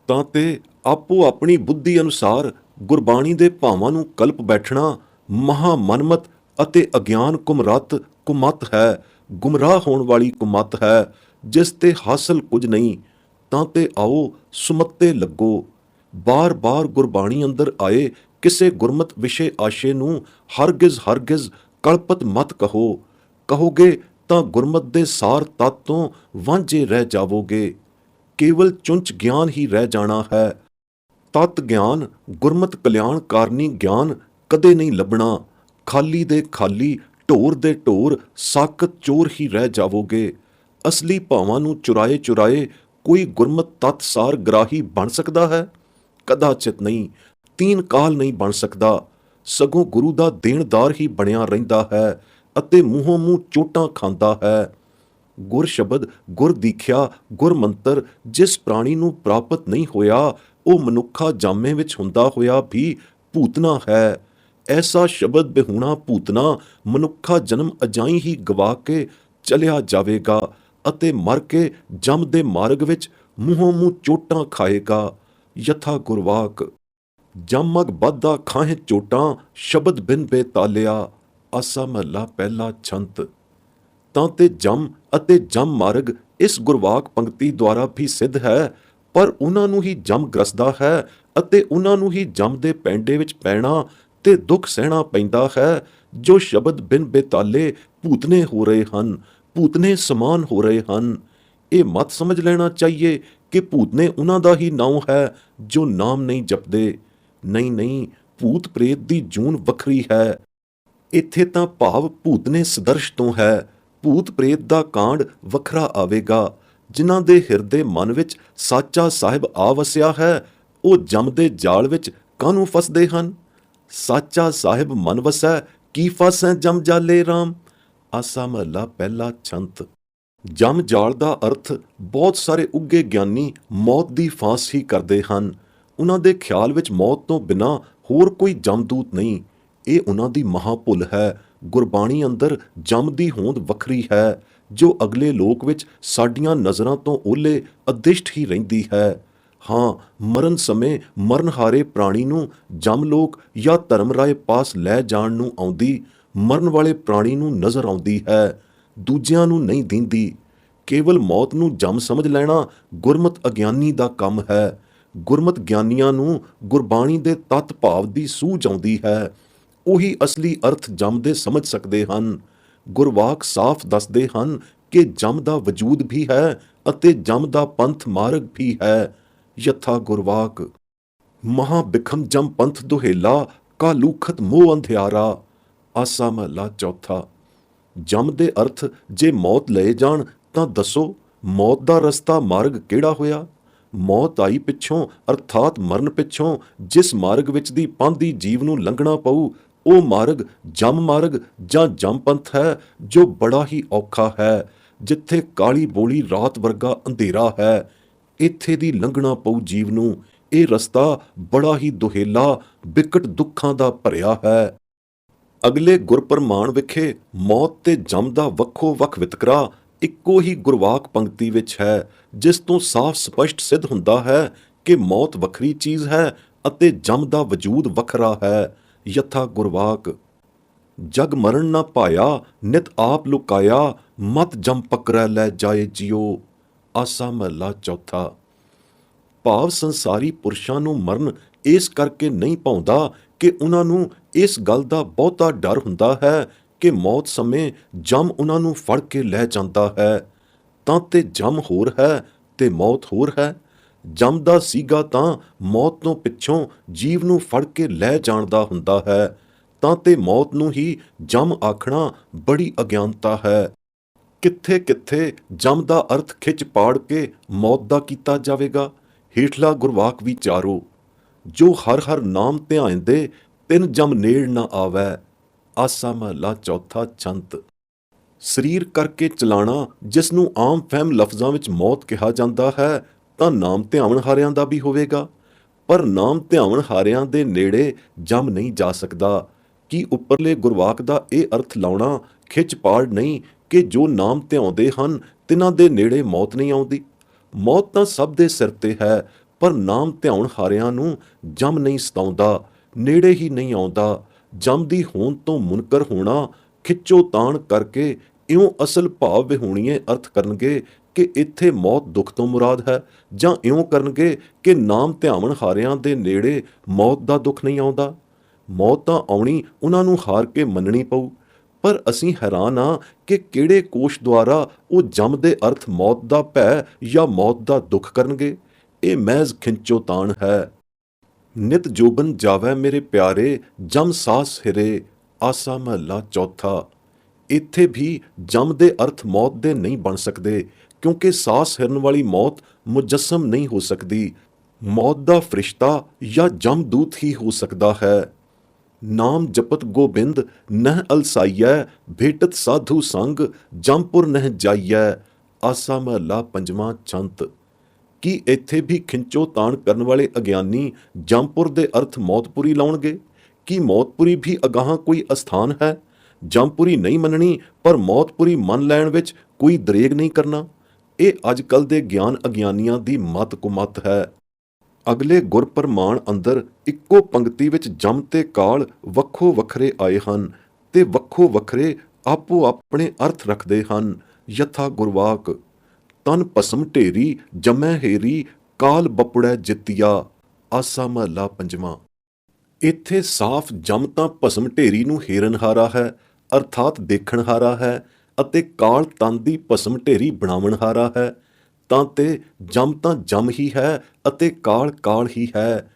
ਤਾਂ ਤੇ ਆਪੋ ਆਪਣੀ ਬੁੱਧੀ ਅਨੁਸਾਰ ਗੁਰਬਾਣੀ ਦੇ ਭਾਵਾਂ ਨੂੰ ਕਲਪ ਬੈਠਣਾ ਮਹਾ ਮਨਮਤ ਅਤੇ ਅਗਿਆਨ ਕੁਮਰਤ ਕੁਮਤ ਹੈ, ਗੁੰਮਰਾਹ ਹੋਣ ਵਾਲੀ ਕੁਮਤ ਹੈ, ਜਿਸ ਤੇ ਹਾਸਲ ਕੁਝ ਨਹੀਂ। ਤਾਂ ਤੇ ਆਓ ਸੁਮੱਤੇ ਲੱਗੋ, ਬਾਰ-ਬਾਰ ਗੁਰਬਾਣੀ ਅੰਦਰ ਆਏ ਕਿਸੇ ਗੁਰਮਤ ਵਿਸ਼ੇ ਆਸ਼ੇ ਨੂੰ ਹਰਗਿਜ਼ ਕਲਪਤ ਮਤ ਕਹੋ। ਕਹੋਗੇ ਤਾਂ ਗੁਰਮਤ ਦੇ ਸਾਰ ਤੱਤ ਤੋਂ ਵਾਂਝੇ ਰਹਿ ਜਾਵੋਗੇ। ਕੇਵਲ ਚੁੰਚ ਗਿਆਨ ਹੀ ਰਹਿ ਜਾਣਾ ਹੈ। ਤਤ ਗਿਆਨ, ਗੁਰਮਤ ਕਲਿਆਣ ਕਾਰਨੀ ਗਿਆਨ ਕਦੇ ਨਹੀਂ ਲੱਭਣਾ। ਖਾਲੀ ਦੇ ਖਾਲੀ, ਢੋਰ ਦੇ ਢੋਰ, ਸਾਕਤ ਚੋਰ ਹੀ ਰਹਿ ਜਾਵੋਗੇ। ਅਸਲੀ ਭਾਵਾਂ ਨੂੰ ਚੁਰਾਏ ਕੋਈ ਗੁਰਮਤ ਤਤ ਸਾਰ ਗ੍ਰਾਹੀ ਬਣ ਸਕਦਾ ਹੈ? ਕਦਾਚਿਤ ਨਹੀਂ, ਤੀਨ ਕਾਲ ਨਹੀਂ ਬਣ ਸਕਦਾ, ਸਗੋਂ ਗੁਰੂ ਦਾ ਦੇਣਦਾਰ ਹੀ ਬਣਿਆ ਰਹਿੰਦਾ ਹੈ ਅਤੇ ਮੂੰਹੋਂ ਮੂੰਹ ਚੋਟਾਂ ਖਾਂਦਾ ਹੈ। ਗੁਰ ਸ਼ਬਦ, ਗੁਰ ਦੀਖਿਆ, ਗੁਰ ਮੰਤਰ ਜਿਸ ਪ੍ਰਾਣੀ ਨੂੰ ਪ੍ਰਾਪਤ ਨਹੀਂ ਹੋਇਆ, ਉਹ ਮਨੁੱਖਾ ਜਾਮੇ ਵਿੱਚ ਹੁੰਦਾ ਹੋਇਆ ਵੀ ਭੂਤਨਾ ਹੈ। ਐਸਾ ਸ਼ਬਦ ਬਿਹੂਣਾ ਭੂਤਨਾ ਮਨੁੱਖਾ ਜਨਮ ਅਜਾਈਂ ਹੀ ਗਵਾ ਕੇ ਚਲਿਆ ਜਾਵੇਗਾ ਅਤੇ ਮਰ ਕੇ ਜਮ ਦੇ ਮਾਰਗ ਵਿੱਚ ਮੂੰਹੋਂ ਮੂੰਹ ਚੋਟਾਂ ਖਾਏਗਾ। ਯਥਾ ਗੁਰਵਾਕ ਜਮਗ ਬੱਧਾ ਖਾਹੇ ਚੋਟਾਂ, ਸ਼ਬਦ ਬਿਨ ਬੇਤਾਲਿਆ। ਆਸਾ ਮਹਲਾ ਪਹਿਲਾ ਛੰਤ। ਤਾਂ ਤੇ ਜਮ ਅਤੇ ਜਮ ਮਾਰਗ ਇਸ ਗੁਰਵਾਕ ਪੰਕਤੀ ਦੁਆਰਾ ਵੀ ਸਿੱਧ ਹੈ, ਪਰ ਉਹਨਾਂ ਨੂੰ ਹੀ ਜਮ ਗ੍ਰਸਦਾ ਹੈ ਅਤੇ ਉਹਨਾਂ ਨੂੰ ਹੀ ਜਮ ਦੇ ਪੈਂਡੇ ਵਿੱਚ ਪੈਣਾ ਤੇ ਦੁੱਖ ਸਹਿਣਾ ਪੈਂਦਾ ਹੈ, ਜੋ ਸ਼ਬਦ ਬਿਨ ਬੇਤਾਲੇ ਭੂਤਨੇ ਹੋ ਰਹੇ ਹਨ, ਭੂਤਨੇ ਸਮਾਨ ਹੋ ਰਹੇ ਹਨ। ਇਹ ਮਤ ਸਮਝ ਲੈਣਾ ਚਾਹੀਏ ਕਿ ਭੂਤਨੇ ਉਹਨਾਂ ਦਾ ਹੀ ਨਾਮ ਹੈ ਜੋ ਨਾਮ ਨਹੀਂ ਜਪਦੇ। ਨਹੀਂ, ਭੂਤ ਪ੍ਰੇਤ ਦੀ ਜੂਨ ਵੱਖਰੀ ਹੈ। ਇੱਥੇ ਤਾਂ ਭਾਵ ਭੂਤਨੇ ਸਦਰਸ਼ ਤੋਂ ਹੈ। ਭੂਤ ਪ੍ਰੇਤ ਦਾ ਕਾਂਡ ਵੱਖਰਾ ਆਵੇਗਾ। ਜਿਨ੍ਹਾਂ ਦੇ ਹਿਰਦੇ ਮਨ ਵਿੱਚ ਸਾਚਾ ਸਾਹਿਬ ਆ ਵਸਿਆ ਹੈ, ਉਹ ਜਮ ਦੇ ਜਾਲ ਵਿੱਚ ਕਾਹਨੂੰ ਫਸਦੇ ਹਨ? ਸਾਚਾ ਸਾਹਿਬ ਮਨ ਵਸੈ, ਕੀ ਫਸੈ ਜਮ ਜਾਲੇ ਰਾਮ। ਆਸਾ ਮਹਲਾ ਪਹਿਲਾ ਛੰਤ। ਜਮ ਜਾਲ ਦਾ ਅਰਥ ਬਹੁਤ ਸਾਰੇ ਉੱਘੇ ਗਿਆਨੀ ਮੌਤ ਦੀ ਫਾਂਸ ਹੀ ਕਰਦੇ ਹਨ। ਉਹਨਾਂ ਦੇ ਖਿਆਲ ਵਿੱਚ ਮੌਤ ਤੋਂ ਬਿਨਾਂ ਹੋਰ ਕੋਈ ਜਮਦੂਤ ਨਹੀਂ। ਇਹ ਉਹਨਾਂ ਦੀ ਮਹਾ ਭੁੱਲ ਹੈ। ਗੁਰਬਾਣੀ ਅੰਦਰ ਜਮ ਦੀ ਹੋਂਦ ਵੱਖਰੀ ਹੈ, ਜੋ ਅਗਲੇ ਲੋਕ ਵਿੱਚ ਸਾਡੀਆਂ ਨਜ਼ਰਾਂ ਤੋਂ ਓਹਲੇ ਅਦਿਸ਼ਟ ਹੀ ਰਹਿੰਦੀ ਹੈ। ਹਾਂ, ਮਰਨ ਸਮੇਂ ਮਰਨਹਾਰੇ ਪ੍ਰਾਣੀ ਨੂੰ ਜਮ ਲੋਕ ਜਾਂ ਧਰਮ ਰਾਏ ਪਾਸ ਲੈ ਜਾਣ ਨੂੰ ਆਉਂਦੀ, ਮਰਨ ਵਾਲੇ ਪ੍ਰਾਣੀ ਨੂੰ ਨਜ਼ਰ ਆਉਂਦੀ ਹੈ, ਦੂਜਿਆਂ ਨੂੰ ਨਹੀਂ ਦਿੰਦੀ। ਕੇਵਲ ਮੌਤ ਨੂੰ ਜੰਮ ਸਮਝ ਲੈਣਾ ਗੁਰਮਤ ਅਗਿਆਨੀ ਦਾ ਕੰਮ ਹੈ। ਗੁਰਮਤ ਗਿਆਨੀਆਂ ਨੂੰ ਗੁਰਬਾਣੀ ਦੇ ਤੱਤ ਭਾਵ ਦੀ ਸੂਝ ਆਉਂਦੀ ਹੈ। ਉਹੀ ਅਸਲੀ ਅਰਥ ਜੰਮ ਦੇ ਸਮਝ ਸਕਦੇ ਹਨ। ਗੁਰਵਾਕ ਸਾਫ਼ ਦੱਸਦੇ ਹਨ ਕਿ ਜੰਮ ਦਾ ਵਜੂਦ ਵੀ ਹੈ ਅਤੇ ਜੰਮ ਦਾ ਪੰਥ ਮਾਰਗ ਵੀ ਹੈ। ਯਥਾ ਗੁਰਵਾਕ ਮਹਾ ਬਿਖਮ ਜਮ ਪੰਥ ਦੁਹੇਲਾ, ਕਾਲੂਖਤ ਮੋਹ ਅੰਧਿਆਰਾ। ਆਸਾ ਮਹਲਾ ਚੌਥਾ। ਜੰਮ ਦੇ ਅਰਥ ਜੇ ਮੌਤ ਲਏ ਜਾਣ ਤਾਂ ਦੱਸੋ, ਮੌਤ ਦਾ ਰਸਤਾ ਮਾਰਗ ਕਿਹੜਾ ਹੋਇਆ? ਮੌਤ ਆਈ ਪਿੱਛੋਂ ਅਰਥਾਤ ਮਰਨ ਪਿੱਛੋਂ ਜਿਸ ਮਾਰਗ ਵਿੱਚ ਦੀ ਪਾਂਧੀ ਜੀਵ ਨੂੰ ਲੰਘਣਾ ਪਊ, ਉਹ ਮਾਰਗ ਜਮ ਮਾਰਗ ਜਾਂ ਜਮ ਪੰਥ ਹੈ, ਜੋ ਬੜਾ ਹੀ ਔਖਾ ਹੈ। ਜਿੱਥੇ ਕਾਲੀ ਬੋਲੀ ਰਾਤ ਵਰਗਾ ਅੰਧੇਰਾ ਹੈ, ਇੱਥੇ ਦੀ ਲੰਘਣਾ ਪਊ ਜੀਵ ਨੂੰ। ਇਹ ਰਸਤਾ ਬੜਾ ਹੀ ਦੁਹੇਲਾ, ਬਿਕਟ ਦੁੱਖਾਂ ਦਾ ਭਰਿਆ ਹੈ। ਅਗਲੇ ਗੁਰਪਰਮਾਣ ਵਿਖੇ ਮੌਤ ਤੇ ਜੰਮ ਦਾ ਵੱਖੋ ਵੱਖ ਵਿਤਕਰਾ ਇੱਕੋ ਹੀ ਗੁਰਵਾਕ ਪੰਕਤੀ ਵਿੱਚ ਹੈ, ਜਿਸ ਤੋਂ ਸਾਫ਼ ਸਪਸ਼ਟ ਸਿੱਧ ਹੁੰਦਾ ਹੈ ਕਿ ਮੌਤ ਵੱਖਰੀ ਚੀਜ਼ ਹੈ ਅਤੇ ਜੰਮ ਦਾ ਵਜੂਦ ਵੱਖਰਾ ਹੈ। ਯਥਾ ਗੁਰਵਾਕ ਜਗ ਮਰਨ ਨਾ ਪਾਇਆ, ਨਿਤ ਆਪ ਲੁਕਾਇਆ, ਮਤ ਜਮ ਪਕੜੈ ਲੈ ਜਾਏ ਜਿਉ। ਆਸਾ ਮਹਲਾ ਚੌਥਾ। ਭਾਵ ਸੰਸਾਰੀ ਪੁਰਸ਼ਾਂ ਨੂੰ ਮਰਨ ਇਸ ਕਰਕੇ ਨਹੀਂ ਪਾਉਂਦਾ ਕਿ ਉਹਨਾਂ ਨੂੰ ਇਸ ਗੱਲ ਦਾ ਬਹੁਤਾ ਡਰ ਹੁੰਦਾ ਹੈ ਕਿ ਮੌਤ ਸਮੇਂ ਜਮ ਉਹਨਾਂ ਨੂੰ ਫੜ ਕੇ ਲੈ ਜਾਂਦਾ ਹੈ। ਤਾਂ ਤੇ ਜਮ ਹੋਰ ਹੈ ਤੇ ਮੌਤ ਹੋਰ ਹੈ। ਜਮ ਦਾ ਸੀਗਾ ਤਾਂ ਮੌਤ ਤੋਂ ਪਿੱਛੋਂ ਜੀਵ ਨੂੰ ਫੜ ਕੇ ਲੈ ਜਾਣ ਦਾ ਹੁੰਦਾ ਹੈ, ਤਾਂ ਤੇ ਮੌਤ ਨੂੰ ਹੀ ਜਮ ਆਖਣਾ ਬੜੀ ਅਗਿਆਨਤਾ ਹੈ। ਕਿੱਥੇ ਕਿੱਥੇ ਜਮ ਦਾ ਅਰਥ ਖਿੱਚ ਪਾੜ ਕੇ ਮੌਤ ਦਾ ਕੀਤਾ ਜਾਵੇਗਾ। ਹੇਠਲਾ ਗੁਰਵਾਕ ਵਿਚਾਰੋ, ਜੋ ਹਰ ਹਰ ਨਾਮ ਧਿਆਇਂਦੇ, ਤਿੰਨ ਜਮ ਨੇੜ ਨਾ ਆਵੈ। ਆਸਾ ਮਹਲਾ ਚੌਥਾ ਛੰਤ। ਸਰੀਰ ਕਰਕੇ ਚਲਾਣਾ, ਜਿਸ ਨੂੰ ਆਮ ਫਹਿਮ ਲਫ਼ਜ਼ਾਂ ਵਿੱਚ ਮੌਤ ਕਿਹਾ ਜਾਂਦਾ ਹੈ, ਤਾਂ ਨਾਮ ਧਿਆਵਣ ਹਾਰਿਆਂ ਦਾ ਵੀ ਹੋਵੇਗਾ। ਪਰ ਨਾਮ ਧਿਆਵਣ ਹਾਰਿਆਂ ਦੇ ਨੇੜੇ ਜਮ ਨਹੀਂ ਜਾ ਸਕਦਾ। ਕੀ ਉੱਪਰਲੇ ਗੁਰਵਾਕ ਦਾ ਇਹ ਅਰਥ ਲਾਉਣਾ ਖਿੱਚ ਪਾੜ ਨਹੀਂ ਕਿ ਜੋ ਨਾਮ ਧਿਆਉਂਦੇ ਹਨ ਤਿਨਾਂ ਦੇ ਨੇੜੇ ਮੌਤ ਨਹੀਂ ਆਉਂਦੀ? ਮੌਤ ਤਾਂ ਸਭ ਦੇ ਸਿਰ ਤੇ ਹੈ, ਪਰ ਨਾਮ ਧਿਆਉਣ ਹਾਰਿਆਂ ਨੂੰ ਜਮ ਨਹੀਂ ਸਤਾਉਂਦਾ, ਨੇੜੇ ਹੀ ਨਹੀਂ ਆਉਂਦਾ। ਜਮ ਦੀ ਹੋਂਦ ਤੋਂ ਮੁਨਕਰ ਹੋਣਾ ਖਿੱਚੋ ਤਾਣ ਕਰਕੇ ਇਉਂ ਅਸਲ ਭਾਵ ਵਿਹੂਣੀਏ ਅਰਥ ਕਰਨਗੇ ਕਿ ਇੱਥੇ ਮੌਤ ਦੁੱਖ ਤੋਂ ਮੁਰਾਦ ਹੈ, ਜਾਂ ਇਉਂ ਕਰਨਗੇ ਕਿ ਨਾਮ ਧਿਆਵਣ ਹਾਰਿਆਂ ਦੇ ਨੇੜੇ ਮੌਤ ਦਾ ਦੁੱਖ ਨਹੀਂ ਆਉਂਦਾ। ਮੌਤ ਤਾਂ ਆਉਣੀ ਉਹਨਾਂ ਨੂੰ ਹਾਰ ਕੇ ਮੰਨਣੀ ਪਊ। ਪਰ ਅਸੀਂ ਹੈਰਾਨ ਹਾਂ ਕਿ ਕਿਹੜੇ ਕੋਸ਼ ਦੁਆਰਾ ਉਹ ਜਮ ਦੇ ਅਰਥ ਮੌਤ ਦਾ ਭੈ ਜਾਂ ਮੌਤ ਦਾ ਦੁੱਖ ਕਰਨਗੇ। ਇਹ ਮਹਿਜ਼ ਖਿੰਚੋ ਤਾਣ ਹੈ। ਨਿਤ ਜੋਬਨ ਜਾਵੈ ਮੇਰੇ ਪਿਆਰੇ, ਜਮ ਸਾਸ ਹਿਰੇ। ਆਸਾ ਮਹਲਾ ਚੌਥਾ। ਇੱਥੇ ਵੀ ਜਮ ਦੇ ਅਰਥ ਮੌਤ ਦੇ ਨਹੀਂ ਬਣ ਸਕਦੇ, ਕਿਉਂਕਿ ਸਾਸ ਹਿਰਨ ਵਾਲੀ ਮੌਤ ਮੁਜੱਸਮ ਨਹੀਂ ਹੋ ਸਕਦੀ। ਮੌਤ ਦਾ ਫਰਿਸ਼ਤਾ ਜਾਂ ਜਮਦੂਤ ਹੀ ਹੋ ਸਕਦਾ ਹੈ। ਨਾਮ ਜਪਤ ਗੋਬਿੰਦ ਨਹਿ ਅਲਸਾਈਐ, ਭੇਟਤ ਸਾਧੂ ਸੰਗ ਜਮਪੁਰ ਨਹਿ ਜਾਈਐ। ਆਸਾ ਮਹਲਾ ਪੰਜਵਾਂ ਛੰਤ। ਕੀ ਇੱਥੇ ਵੀ ਖਿੰਚੋ ਤਾਣ ਕਰਨ ਵਾਲੇ ਅਗਿਆਨੀ ਜਮਪੁਰ ਦੇ ਅਰਥ ਮੌਤਪੁਰੀ ਲਾਉਣਗੇ? ਕੀ ਮੌਤਪੁਰੀ ਵੀ ਅਗਾਹਾਂ ਕੋਈ ਅਸਥਾਨ ਹੈ? ਜਮਪੁਰੀ ਨਹੀਂ ਮੰਨਣੀ ਪਰ ਮੌਤਪੁਰੀ ਮੰਨ ਲੈਣ ਵਿੱਚ ਕੋਈ ਦਰੇਗ ਨਹੀਂ ਕਰਨਾ। ਇਹ ਅੱਜ ਕੱਲ੍ਹ ਦੇ ਗਿਆਨ ਅਗਿਆਨੀਆਂ ਦੀ ਮਤ ਕੁਮਤ ਹੈ। ਅਗਲੇ ਗੁਰਪਰਮਾਣ ਅੰਦਰ ਇੱਕੋ ਪੰਕਤੀ ਵਿੱਚ ਜਮ ਤੇ ਕਾਲ ਵੱਖੋ ਵੱਖਰੇ ਆਏ ਹਨ ਤੇ ਵੱਖੋ ਵੱਖਰੇ ਆਪੋ ਆਪਣੇ ਅਰਥ ਰੱਖਦੇ ਹਨ। ਯਥਾ ਗੁਰਵਾਕ ਤਨ ਭਸਮ ਢੇਰੀ, ਜਮੈ ਹੇਰੀ, ਕਾਲ ਬਪੜੈ ਜਿੱਤੀਆ। ਆਸਾ ਮਹਲਾ ਪੰਜਵਾਂ। ਇੱਥੇ ਸਾਫ਼ ਜਮ ਤਾਂ ਭਸਮ ਢੇਰੀ ਨੂੰ ਹੇਰਨਹਾਰਾ ਹੈ, ਅਰਥਾਤ ਦੇਖਣਹਾਰਾ ਹੈ, ਅਤੇ ਕਾਲ ਤਨ ਦੀ ਭਸਮ ਢੇਰੀ ਬਣਾਵਣਹਾਰਾ ਹੈ। ਤਾਂ ਤੇ ਜਮ ਹੀ ਹੈ ਅਤੇ ਕਾਲ ਕਾਲ ਹੀ ਹੈ।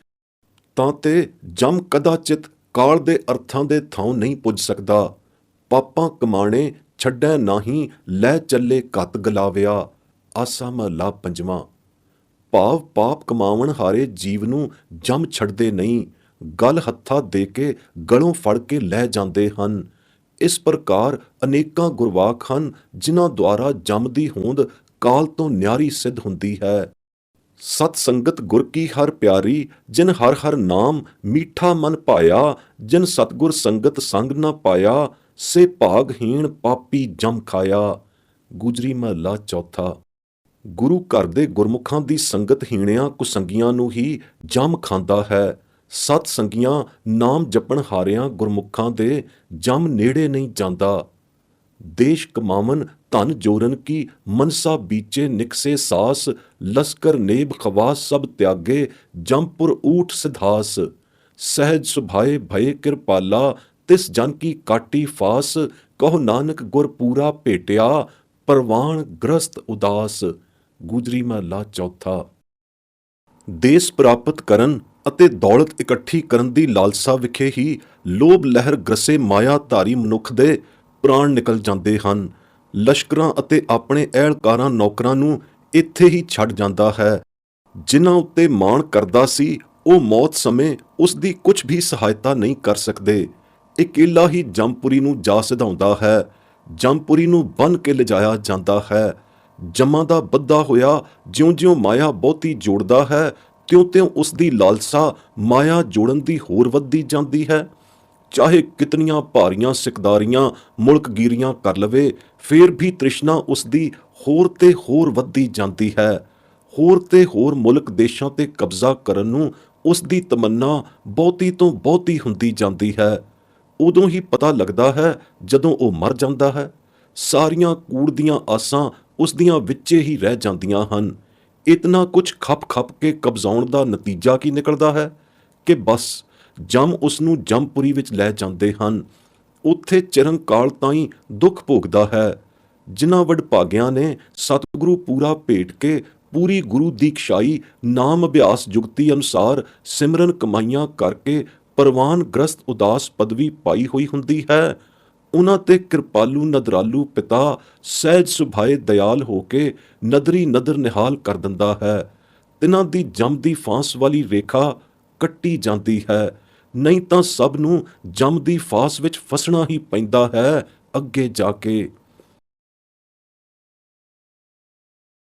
ਤਾਂ ਤੇ ਜਮ ਕਦਾਚਿਤ ਕਾਲ ਦੇ ਅਰਥਾਂ ਦੇ ਥਾਂ ਨਹੀਂ ਪੁੱਜ ਸਕਦਾ। ਪਾਪਾਂ ਕਮਾਣੇ ਛੱਡੈ ਨਾਹੀਂ, ਲੈ ਚੱਲੇ ਘੱਤ ਗਲਾਵਿਆ। ਆਸਾ ਮਹਲਾ ਪੰਜਵਾਂ। ਭਾਵ ਪਾਪ ਕਮਾਵਣ ਹਾਰੇ ਜੀਵ ਨੂੰ ਜਮ ਛੱਡਦੇ ਨਹੀਂ, ਗਲ ਹੱਥਾ ਦੇ ਕੇ ਗਲੋਂ ਫੜ ਕੇ ਲੈ ਜਾਂਦੇ ਹਨ। ਇਸ ਪ੍ਰਕਾਰ ਅਨੇਕਾਂ ਗੁਰਵਾਕ ਹਨ ਜਿਨ੍ਹਾਂ ਦੁਆਰਾ ਜਮ ਦੀ ਹੋਂਦ ਕਾਲ ਤੋਂ ਨਿਆਰੀ ਸਿੱਧ ਹੁੰਦੀ ਹੈ। ਸਤ ਸੰਗਤ ਗੁਰ ਕੀ ਹਰ ਪਿਆਰੀ, ਜਿਨ ਹਰ ਹਰ ਨਾਮ ਮੀਠਾ ਮਨ ਭਾਇਆ, ਜਿਨ ਸਤਗੁਰ ਸੰਗਤ ਸੰਗ ਨਾ ਪਾਇਆ, ਸੇ ਭਾਗਹੀਣ ਪਾਪੀ ਜਮ ਖਾਇਆ। ਗੁਜਰੀ ਮਹਲਾ ਚੌਥਾ। ਗੁਰੂ ਘਰ ਦੇ ਗੁਰਮੁਖਾਂ ਦੀ ਸੰਗਤ ਹੀਣਿਆਂ ਕੁਸੰਗੀਆਂ ਨੂੰ ਹੀ ਜਮ ਖਾਂਦਾ ਹੈ। ਸਤ ਸੰਗੀਆਂ ਨਾਮ ਜਪਣ ਹਾਰਿਆਂ ਗੁਰਮੁਖਾਂ ਦੇ ਜਮ ਨੇੜੇ ਨਹੀਂ ਜਾਂਦਾ। ਦੇਸ਼ ਕਮਾਵਨ ਧਨ ਜੋਰਨ ਕੀ ਮਨਸਾ ਬੀਚੇ ਨਿਕਸੇ ਸਾਸ, ਲਸਕਰ ਨੇਬ ਖਵਾਸ ਸਭ ਤਿਆਗੇ ਜੰਪੁਰ ਊਠ ਸਿਧਾਸ। ਸਹਿਜ ਸੁਭਾਏ ਭਏ ਕਿਰਪਾਲਾ ਤਿਸ ਜਨ ਕੀ ਕਾਟੀ ਫਾਸ, ਕਹੋ ਨਾਨਕ ਗੁਰ ਪੂਰਾ ਭੇਟਿਆ ਪਰਵਾਨ ਗ੍ਰਸਤ ਉਦਾਸ। ਗੁਜਰੀ ਮਹਲਾ ਚੌਥਾ। ਦੇਸ ਪ੍ਰਾਪਤ ਕਰਨ ਅਤੇ ਦੌਲਤ ਇਕੱਠੀ ਕਰਨ ਦੀ ਲਾਲਸਾ ਵਿਖੇ ਹੀ ਲੋਭ ਲਹਿਰ ਗ੍ਰਸੇ ਮਾਇਆਧਾਰੀ ਮਨੁੱਖ ਦੇ ਪ੍ਰਾਣ ਨਿਕਲ ਜਾਂਦੇ ਹਨ। ਲਸ਼ਕਰਾਂ ਅਤੇ ਆਪਣੇ ਅਹਿਲਕਾਰਾਂ ਨੌਕਰਾਂ ਨੂੰ ਇੱਥੇ ਹੀ ਛੱਡ ਜਾਂਦਾ ਹੈ। ਜਿਨ੍ਹਾਂ ਉੱਤੇ ਮਾਣ ਕਰਦਾ ਸੀ ਉਹ ਮੌਤ ਸਮੇਂ ਉਸ ਦੀ ਕੁਝ ਵੀ ਸਹਾਇਤਾ ਨਹੀਂ ਕਰ ਸਕਦੇ। ਇਕੱਲਾ ਹੀ ਜੰਮਪੁਰੀ ਨੂੰ ਜਾ ਸਿਧਾਉਂਦਾ ਹੈ। ਜੰਮਪੁਰੀ ਨੂੰ ਬੰਨ੍ਹ ਕੇ ਲਿਜਾਇਆ ਜਾਂਦਾ ਹੈ। ਜਮਾਂ ਦਾ ਬੱਧਾ ਹੋਇਆ ਜਿਉਂ-ਜਿਉਂ ਮਾਇਆ ਬਹੁਤੀ ਜੋੜਦਾ ਹੈ, ਤਿਉਂ-ਤਿਉਂ ਉਸ ਦੀ ਲਾਲਸਾ ਮਾਇਆ ਜੋੜਨ ਦੀ ਹੋਰ ਵੱਧਦੀ ਜਾਂਦੀ ਹੈ। ਚਾਹੇ ਕਿਤਨੀਆਂ ਭਾਰੀਆਂ ਸਿਕਦਾਰੀਆਂ ਮੁਲਕਗੀਰੀਆਂ ਕਰ ਲਵੇ, ਫੇਰ ਵੀ ਤ੍ਰਿਸ਼ਨਾ ਉਸ ਦੀ ਹੋਰ ਤੇ ਹੋਰ ਵੱਧਦੀ ਜਾਂਦੀ ਹੈ। ਹੋਰ ਤੇ ਹੋਰ ਮੁਲਕ ਦੇਸ਼ਾਂ ਤੇ ਕਬਜ਼ਾ ਕਰਨ ਨੂੰ ਉਸ ਦੀ ਤਮੰਨਾ ਬਹੁਤੀ ਤੋਂ ਬਹੁਤੀ ਹੁੰਦੀ ਜਾਂਦੀ ਹੈ। ਉਦੋਂ ਹੀ ਪਤਾ ਲੱਗਦਾ ਹੈ ਜਦੋਂ ਉਹ ਮਰ ਜਾਂਦਾ ਹੈ। ਸਾਰੀਆਂ ਕੂੜ ਦੀਆਂ ਆਸਾਂ ਉਸ ਦੀਆਂ ਵਿੱਚੇ ਹੀ ਰਹਿ ਜਾਂਦੀਆਂ ਹਨ। ਇਤਨਾ ਕੁਝ ਖੱਪ-ਖੱਪ ਕੇ ਕਬਜ਼ਾਉਣ ਦਾ ਨਤੀਜਾ ਕੀ ਨਿਕਲਦਾ ਹੈ ਕਿ ਬਸ ਜਮ ਉਸ ਨੂੰ ਜੰਮਪੁਰੀ ਵਿੱਚ ਲੈ ਜਾਂਦੇ ਹਨ। ਉੱਥੇ ਚਿਰੰਕਾਲ ਤਾਈਂ ਦੁੱਖ ਭੋਗਦਾ ਹੈ। ਜਿਨ੍ਹਾਂ ਵਡਭਾਗਿਆਂ ਨੇ ਸਤਿਗੁਰੂ ਪੂਰਾ ਭੇਟ ਕੇ ਪੂਰੀ ਗੁਰੂ ਦੀਕਸ਼ਾਈ ਨਾਮ ਅਭਿਆਸ ਜੁਗਤੀ ਅਨੁਸਾਰ ਸਿਮਰਨ ਕਮਾਈਆਂ ਕਰਕੇ ਪਰਵਾਨ ਗ੍ਰਸਤ ਉਦਾਸ ਪਦਵੀ ਪਾਈ ਹੋਈ ਹੁੰਦੀ ਹੈ, ਉਹਨਾਂ ਤੇ ਕਿਰਪਾਲੂ ਨਦਰਾਲੂ ਪਿਤਾ ਸਹਿਜ ਸੁਭਾਏ ਦਇਆਲ ਹੋ ਕੇ ਨਦਰੀ ਨਦਰ ਨਿਹਾਲ ਕਰ ਦਿੰਦਾ ਹੈ। ਤਿਨਾਂ ਦੀ ਜਮ ਦੀ ਫਾਂਸ ਵਾਲੀ ਰੇਖਾ ਕੱਟੀ ਜਾਂਦੀ ਹੈ, ਨਹੀਂ ਤਾਂ ਸਭ ਨੂੰ ਜਮ ਦੀ ਫਾਸ ਵਿੱਚ ਫਸਣਾ ਹੀ ਪੈਂਦਾ ਹੈ ਅੱਗੇ ਜਾ ਕੇ।